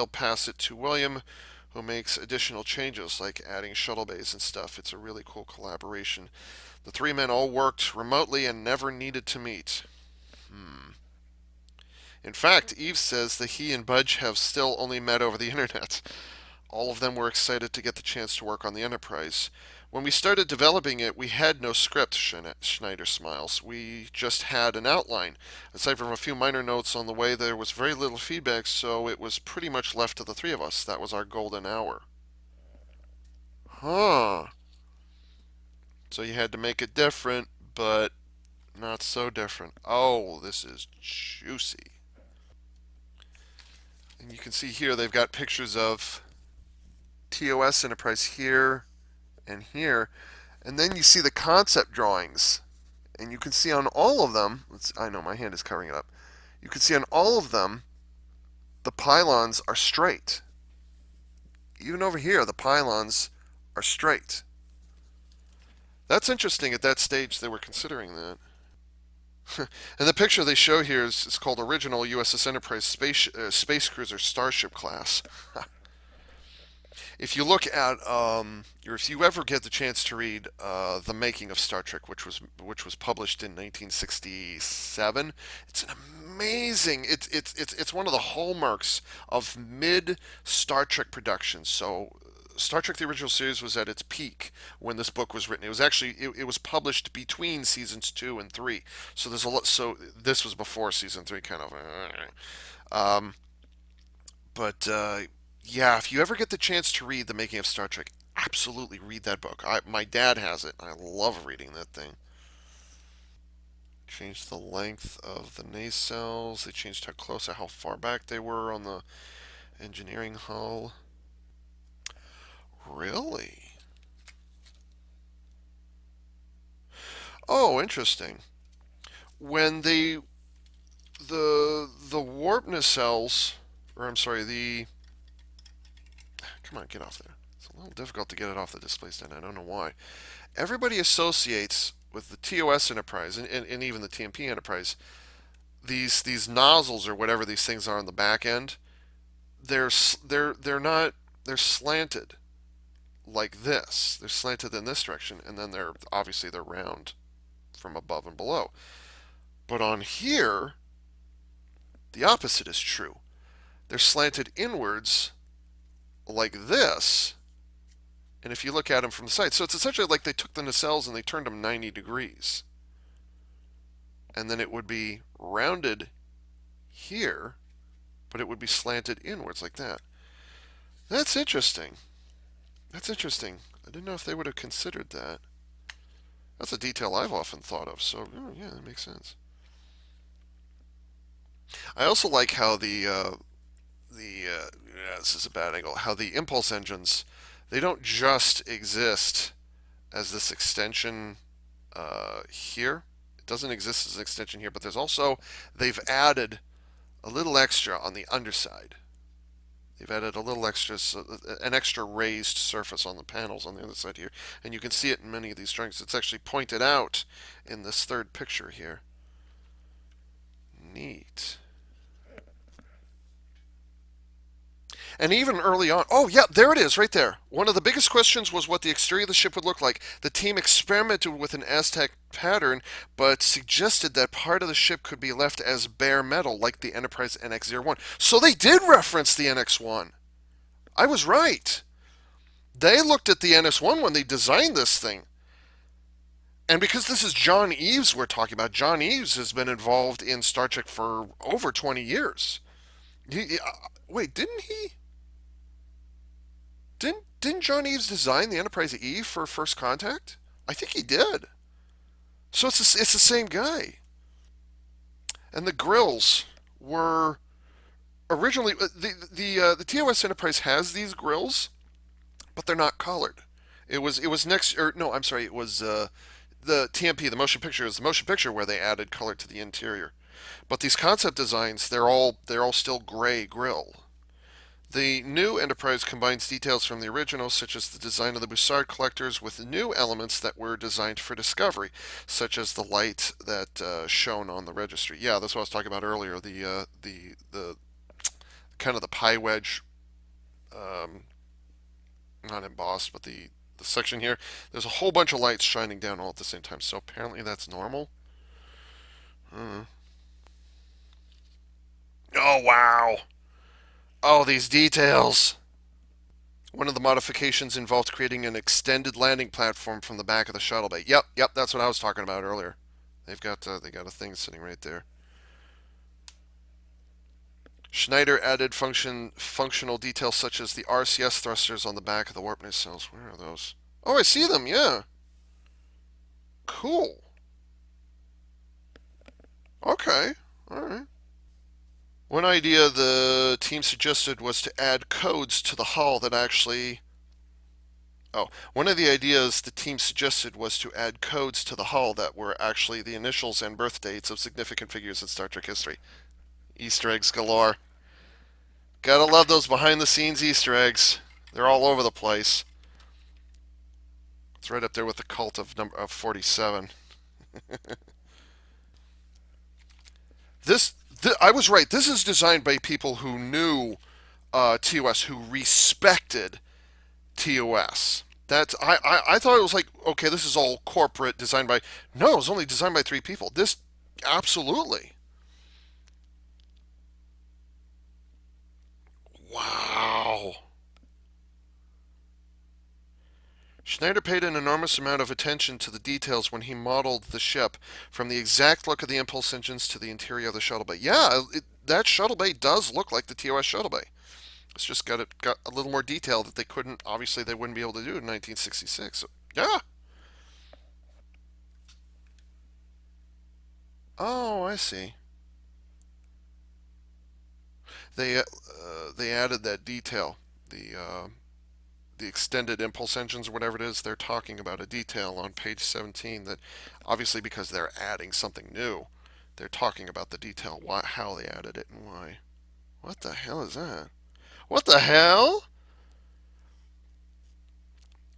pass it to William, who makes additional changes like adding shuttle bays and stuff. It's a really cool collaboration. The three men all worked remotely and never needed to meet. In fact, Eves says that he and Budge have still only met over the internet. All of them were excited to get the chance to work on the Enterprise. When we started developing it, we had no script, Schneider smiles. We just had an outline. Aside from a few minor notes on the way, there was very little feedback, so it was pretty much left to the three of us. That was our golden hour. Huh. So you had to make it different, but not so different. Oh, this is juicy. And you can see here they've got pictures of TOS Enterprise here and here. And then you see the concept drawings. And you can see on all of them, I know my hand is covering it up. You can see on all of them, the pylons are straight. Even over here, the pylons are straight. That's interesting. At that stage, they were considering that. And the picture they show here is called Original U.S.S. Enterprise Space Cruiser Starship Class. If you look at, or if you ever get the chance to read The Making of Star Trek, which was published in 1967, it's an amazing. It's one of the hallmarks of mid Star Trek productions. So. Star Trek: The Original Series was at its peak when this book was written. It was actually it was published between seasons 2 and 3. So there's a lot. So this was before season 3, kind of. Um, but yeah, if you ever get the chance to read The Making of Star Trek, absolutely read that book. My dad has it. I love reading that thing. Changed the length of the nacelles. They changed how far back they were on the engineering hull. Really? Oh, interesting. When the warp nacelles, or I'm sorry, the come on, get off there. It's a little difficult to get it off the display stand. I don't know why. Everybody associates with the TOS Enterprise and even the TMP Enterprise these nozzles or whatever these things are on the back end. They're not they're slanted like this. They're slanted in this direction, and then they're round from above and below. But on here, the opposite is true. They're slanted inwards like this. And if you look at them from the side, so it's essentially like they took the nacelles and they turned them 90 degrees. And then it would be rounded here, but it would be slanted inwards like that. That's interesting. That's interesting. I didn't know if they would have considered that. That's a detail I've often thought of, so yeah, that makes sense. I also like how this is a bad angle. How the impulse engines, they don't just exist as this extension here. It doesn't exist as an extension here, but they've added a little extra on the underside. They've added a little extra, an extra raised surface on the panels on the other side here, and you can see it in many of these drawings. It's actually pointed out in this third picture here. Neat. And even early on, oh yeah, there it is, right there. One of the biggest questions was what the exterior of the ship would look like. The team experimented with an Aztec pattern, but suggested that part of the ship could be left as bare metal, like the Enterprise NX-01. So they did reference the NX-1. I was right. They looked at the NS-1 when they designed this thing. And because this is John Eves we're talking about, John Eves has been involved in Star Trek for over 20 years. Wait, didn't he? Didn't John Eves design the Enterprise E for First Contact? I think he did. So it's the same guy. And the grills were originally the TOS Enterprise has these grills, but they're not colored. It was next or no, I'm sorry, it was the TMP, the motion picture is the motion picture where they added color to the interior. But these concept designs, they're all still gray grill. The new Enterprise combines details from the original, such as the design of the Bussard collectors, with new elements that were designed for Discovery, such as the light that shone on the registry. Yeah, that's what I was talking about earlier. The kind of the pie wedge, um, not embossed, but the section here. There's a whole bunch of lights shining down all at the same time. So apparently that's normal. Uh, oh wow! Oh, these details. One of the modifications involved creating an extended landing platform from the back of the shuttle bay. Yep, that's what I was talking about earlier. They got a thing sitting right there. Schneider added functional details such as the RCS thrusters on the back of the warp nacelles. Where are those? Oh, I see them. Yeah, cool. Okay, all right. One idea the team suggested was to add codes to the hull that actually. Oh, one of the ideas the team suggested was to add codes to the hull that were actually the initials and birth dates of significant figures in Star Trek history. Easter eggs galore. Gotta love those behind the scenes Easter eggs. They're all over the place. It's right up there with the cult of 47. I was right. This is designed by people who knew TOS, who respected TOS. I thought it was like, okay, this is all corporate designed by. No, it was only designed by three people. This absolutely. Wow. Schneider paid an enormous amount of attention to the details when he modeled the ship, from the exact look of the impulse engines to the interior of the shuttle bay. Yeah, that shuttle bay does look like the TOS shuttle bay. It's just got a little more detail that they wouldn't be able to do in 1966. So, yeah. Oh, I see. They added that detail. The the extended impulse engines or whatever it is, they're talking about a detail on page 17 that obviously because they're adding something new, they're talking about the detail, how they added it and why. What the hell is that? What the hell?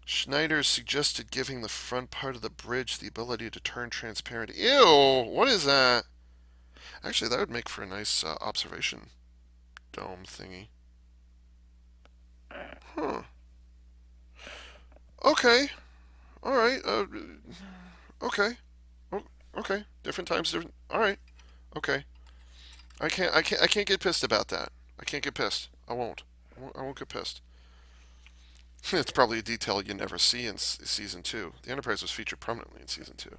Schneider suggested giving the front part of the bridge the ability to turn transparent. Ew! What is that? Actually, that would make for a nice observation dome thingy. Huh. Okay. All right. Okay. Okay. Different times, different. All right. Okay. I can't get pissed about that. I can't get pissed. I won't. I won't get pissed. It's probably a detail you never see in season two. The Enterprise was featured prominently in season two.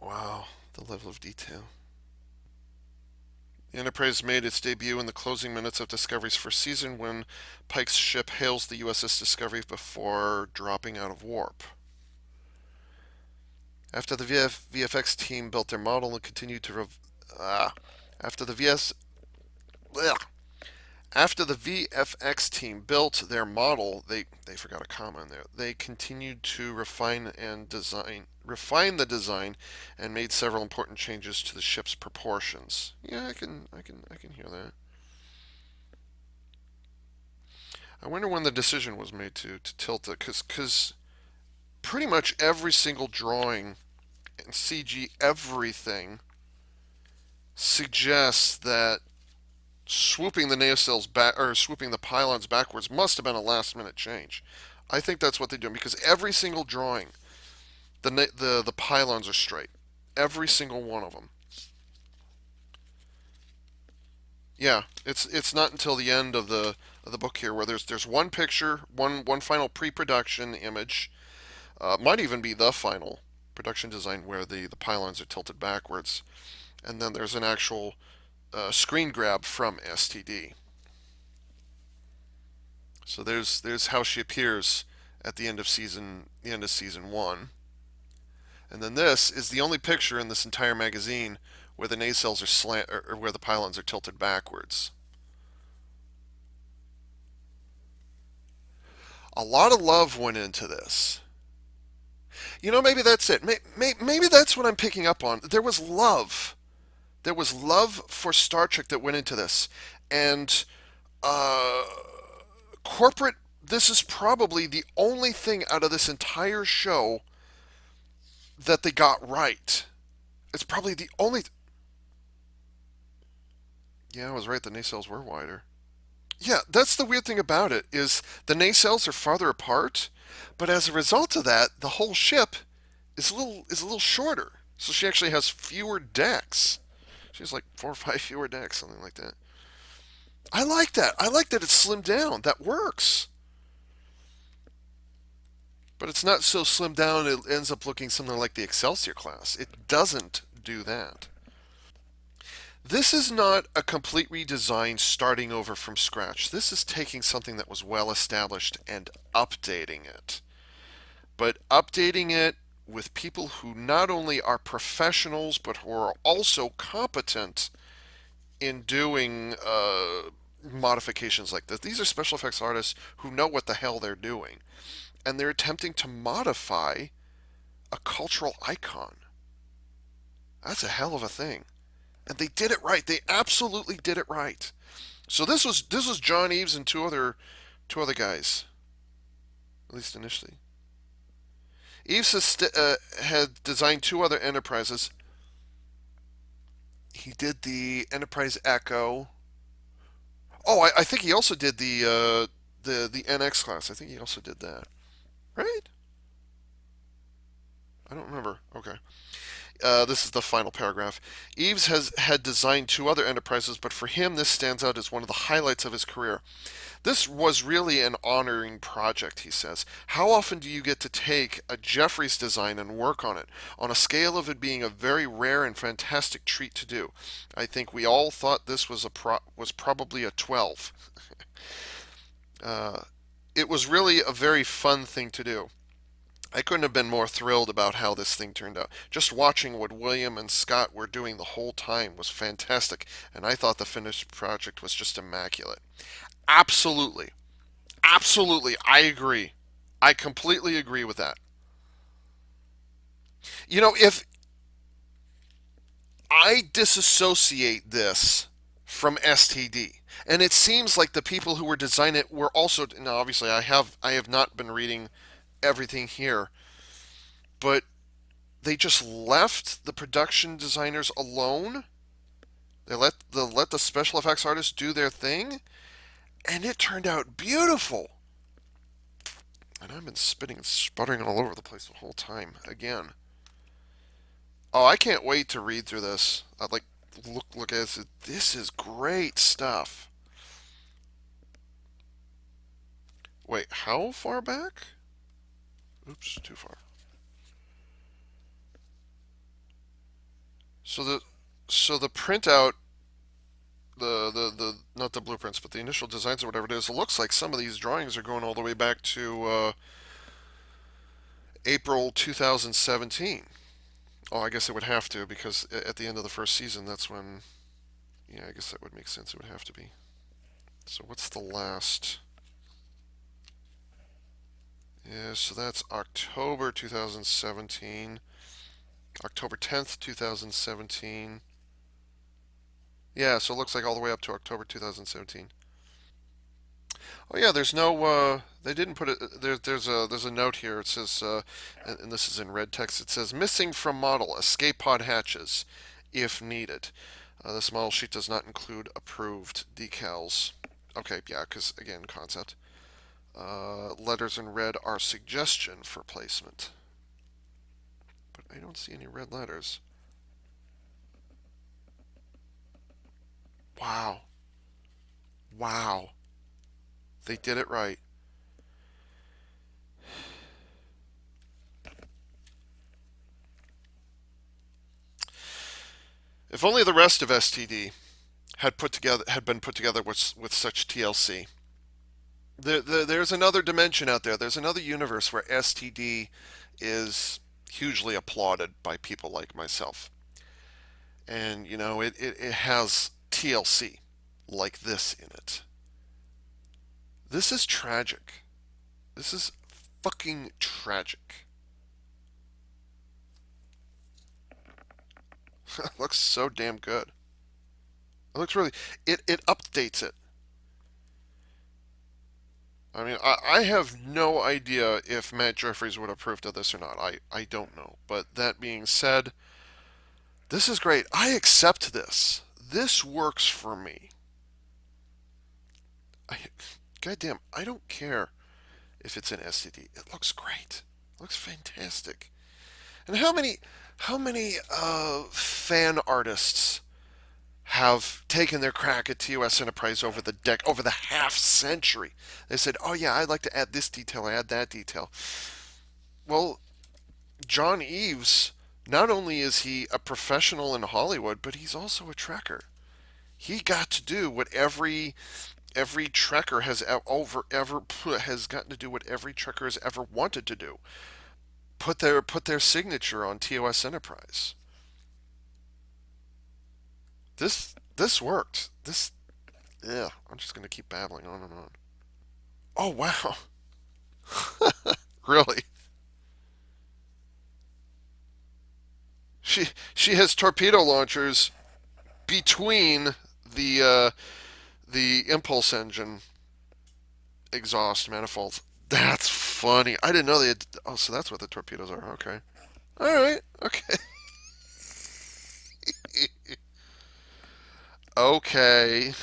Wow, the level of detail. The Enterprise made its debut in the closing minutes of Discovery's first season when Pike's ship hails the U.S.S. Discovery before dropping out of warp. After the VFX team built their model and continued to after the VS ugh. After the VFX team built their model, they forgot a comma in there. They continued to refine the design, and made several important changes to the ship's proportions. Yeah, I can hear that. I wonder when the decision was made to tilt it, because pretty much every single drawing and CG everything suggests that swooping the nacelles back or swooping the pylons backwards must have been a last minute change. I think that's what they're doing because every single drawing, the pylons are straight, every single one of them. Yeah, it's not until the end of the book here where there's one picture, one final pre-production image. Might even be the final production design where the pylons are tilted backwards, and then there's an actual screen grab from STD. So there's how she appears at the end of season one, and then this is the only picture in this entire magazine where the nacelles are or where the pylons are tilted backwards. A lot of love went into this. Maybe that's it. Maybe that's what I'm picking up on. There was love. There was love for Star Trek that went into this, and uh, corporate. This is probably the only thing out of this entire show that they got right. It's probably the only. Yeah, I was right. The nacelles were wider. Yeah, that's the weird thing about it is the nacelles are farther apart, but as a result of that, the whole ship is a little shorter. So she actually has fewer decks. She has like 4 or 5 fewer decks, something like that. I like that. I like that it's slimmed down. That works. But it's not so slimmed down it ends up looking something like the Excelsior class. It doesn't do that. This is not a complete redesign starting over from scratch. This is taking something that was well established and updating it. But updating it with people who not only are professionals but who are also competent in doing modifications like this. These are special effects artists who know what the hell they're doing. And they're attempting to modify a cultural icon. That's a hell of a thing. And they did it right. They absolutely did it right. So this was John Eaves and two other guys, at least initially. Eaves had designed two other enterprises. He did the Enterprise Echo. Oh, I think he also did the NX class. I think he also did that. Right? I don't remember. Okay. This is the final paragraph. Eaves has had designed two other enterprises, but for him, this stands out as one of the highlights of his career. This was really an honoring project, he says. How often do you get to take a Jeffries design and work on it, on a scale of it being a very rare and fantastic treat to do? I think we all thought this was probably a 12. Uh, it was really a very fun thing to do. I couldn't have been more thrilled about how this thing turned out. Just watching what William and Scott were doing the whole time was fantastic, and I thought the finished project was just immaculate. Absolutely. Absolutely. I agree. I completely agree with that. If I disassociate this from STD, and it seems like the people who were designing it were also now obviously I have not been reading everything here, but they just left the production designers alone. They let the special effects artists do their thing, and it turned out beautiful. And I've been spitting and sputtering all over the place the whole time again. Oh, I can't wait to read through this. I'd like look at this. This is great stuff. Wait, how far back? Oops, too far. So the printout, the not the blueprints, but the initial designs or whatever it is, it looks like some of these drawings are going all the way back to April 2017. Oh, I guess it would have to because at the end of the first season, that's when. Yeah, I guess that would make sense. It would have to be. So what's the last? Yeah, so that's October 2017. October 10th, 2017. Yeah, so it looks like all the way up to October 2017. Oh yeah, there's no. They didn't put it. There's a note here. It says, and this is in red text. It says missing from model escape pod hatches, if needed. This model sheet does not include approved decals. Okay, yeah, because again, concept. Letters in red are suggestion for placement. But I don't see any red letters. Wow. Wow. They did it right. If only the rest of STD had been put together with such TLC. There's another dimension out there. There's another universe where STD is hugely applauded by people like myself. And, it has TLC like this in it. This is tragic. This is fucking tragic. It looks so damn good. It looks really. It updates it. I mean, I have no idea if Matt Jeffries would approve of this or not. I don't know. But that being said, this is great. I accept this. This works for me. I, goddamn, I don't care if it's an STD. It looks great. It looks fantastic. And how many fan artists have taken their crack at TOS Enterprise over the half century? They said, "Oh yeah, I'd like to add this detail, add that detail." Well, John Eves, not only is he a professional in Hollywood, but he's also a trekker. He got to do what every trekker has ever has gotten to do what every trekker has ever wanted to do. Put their signature on TOS Enterprise. This worked. Yeah, I'm just gonna keep babbling on and on. Oh wow, really? She has torpedo launchers between the impulse engine exhaust manifolds. That's funny. I didn't know they had. Oh, so that's what the torpedoes are. Okay. All right. Okay. Okay.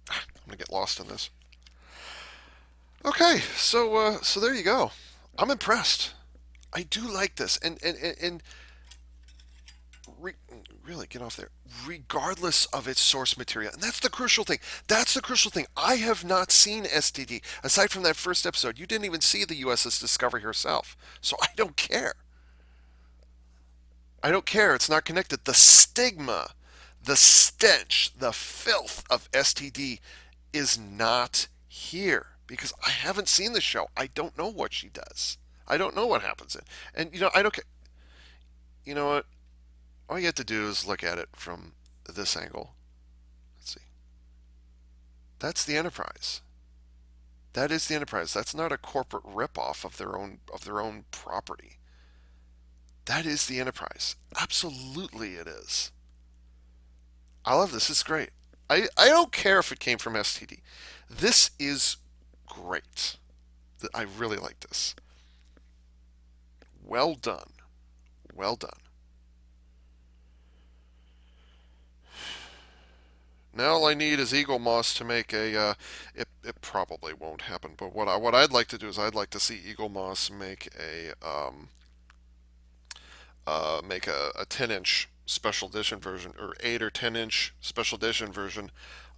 I'm gonna get lost in this. Okay. So there you go. I'm impressed. I do like this, and re- really get off there. Regardless of its source material, and that's the crucial thing. That's the crucial thing. I have not seen STD aside from that first episode. You didn't even see the U.S.S Discovery herself, so I don't care. I don't care. It's not connected. The stigma, the stench, the filth of STD is not here because I haven't seen the show. I don't know what she does. I don't know what happens in. And I don't care. You know what? All you have to do is look at it from this angle. Let's see. That's the Enterprise. That is the Enterprise. That's not a corporate ripoff of their own property. That is the Enterprise. Absolutely, it is. I love this. It's great. I don't care if it came from STD. This is great. I really like this. Well done. Well done. Now all I need is Eaglemoss to make a. It probably won't happen, but what I'd like to do is I'd like to see Eaglemoss make a 10-inch special edition version or 8 or 10-inch special edition version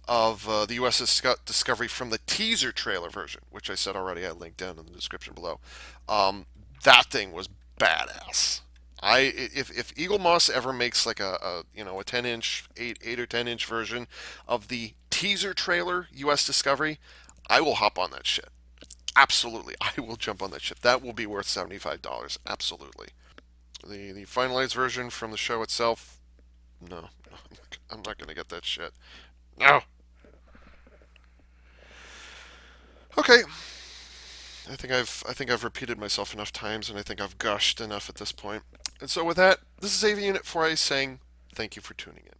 of the U.S.S. Discovery from the teaser trailer version, which I said already. I linked down in the description below. That thing was badass. If Eaglemoss ever makes like a 10-inch 8 or 10-inch version of the teaser trailer U.S. Discovery, I will hop on that shit. Absolutely, I will jump on that ship. That will be worth $75. Absolutely. The finalized version from the show itself, no, I'm not gonna get that shit. No. Okay. I think I've repeated myself enough times, and I think I've gushed enough at this point. And so with that, this is AV Unit 4A saying thank you for tuning in.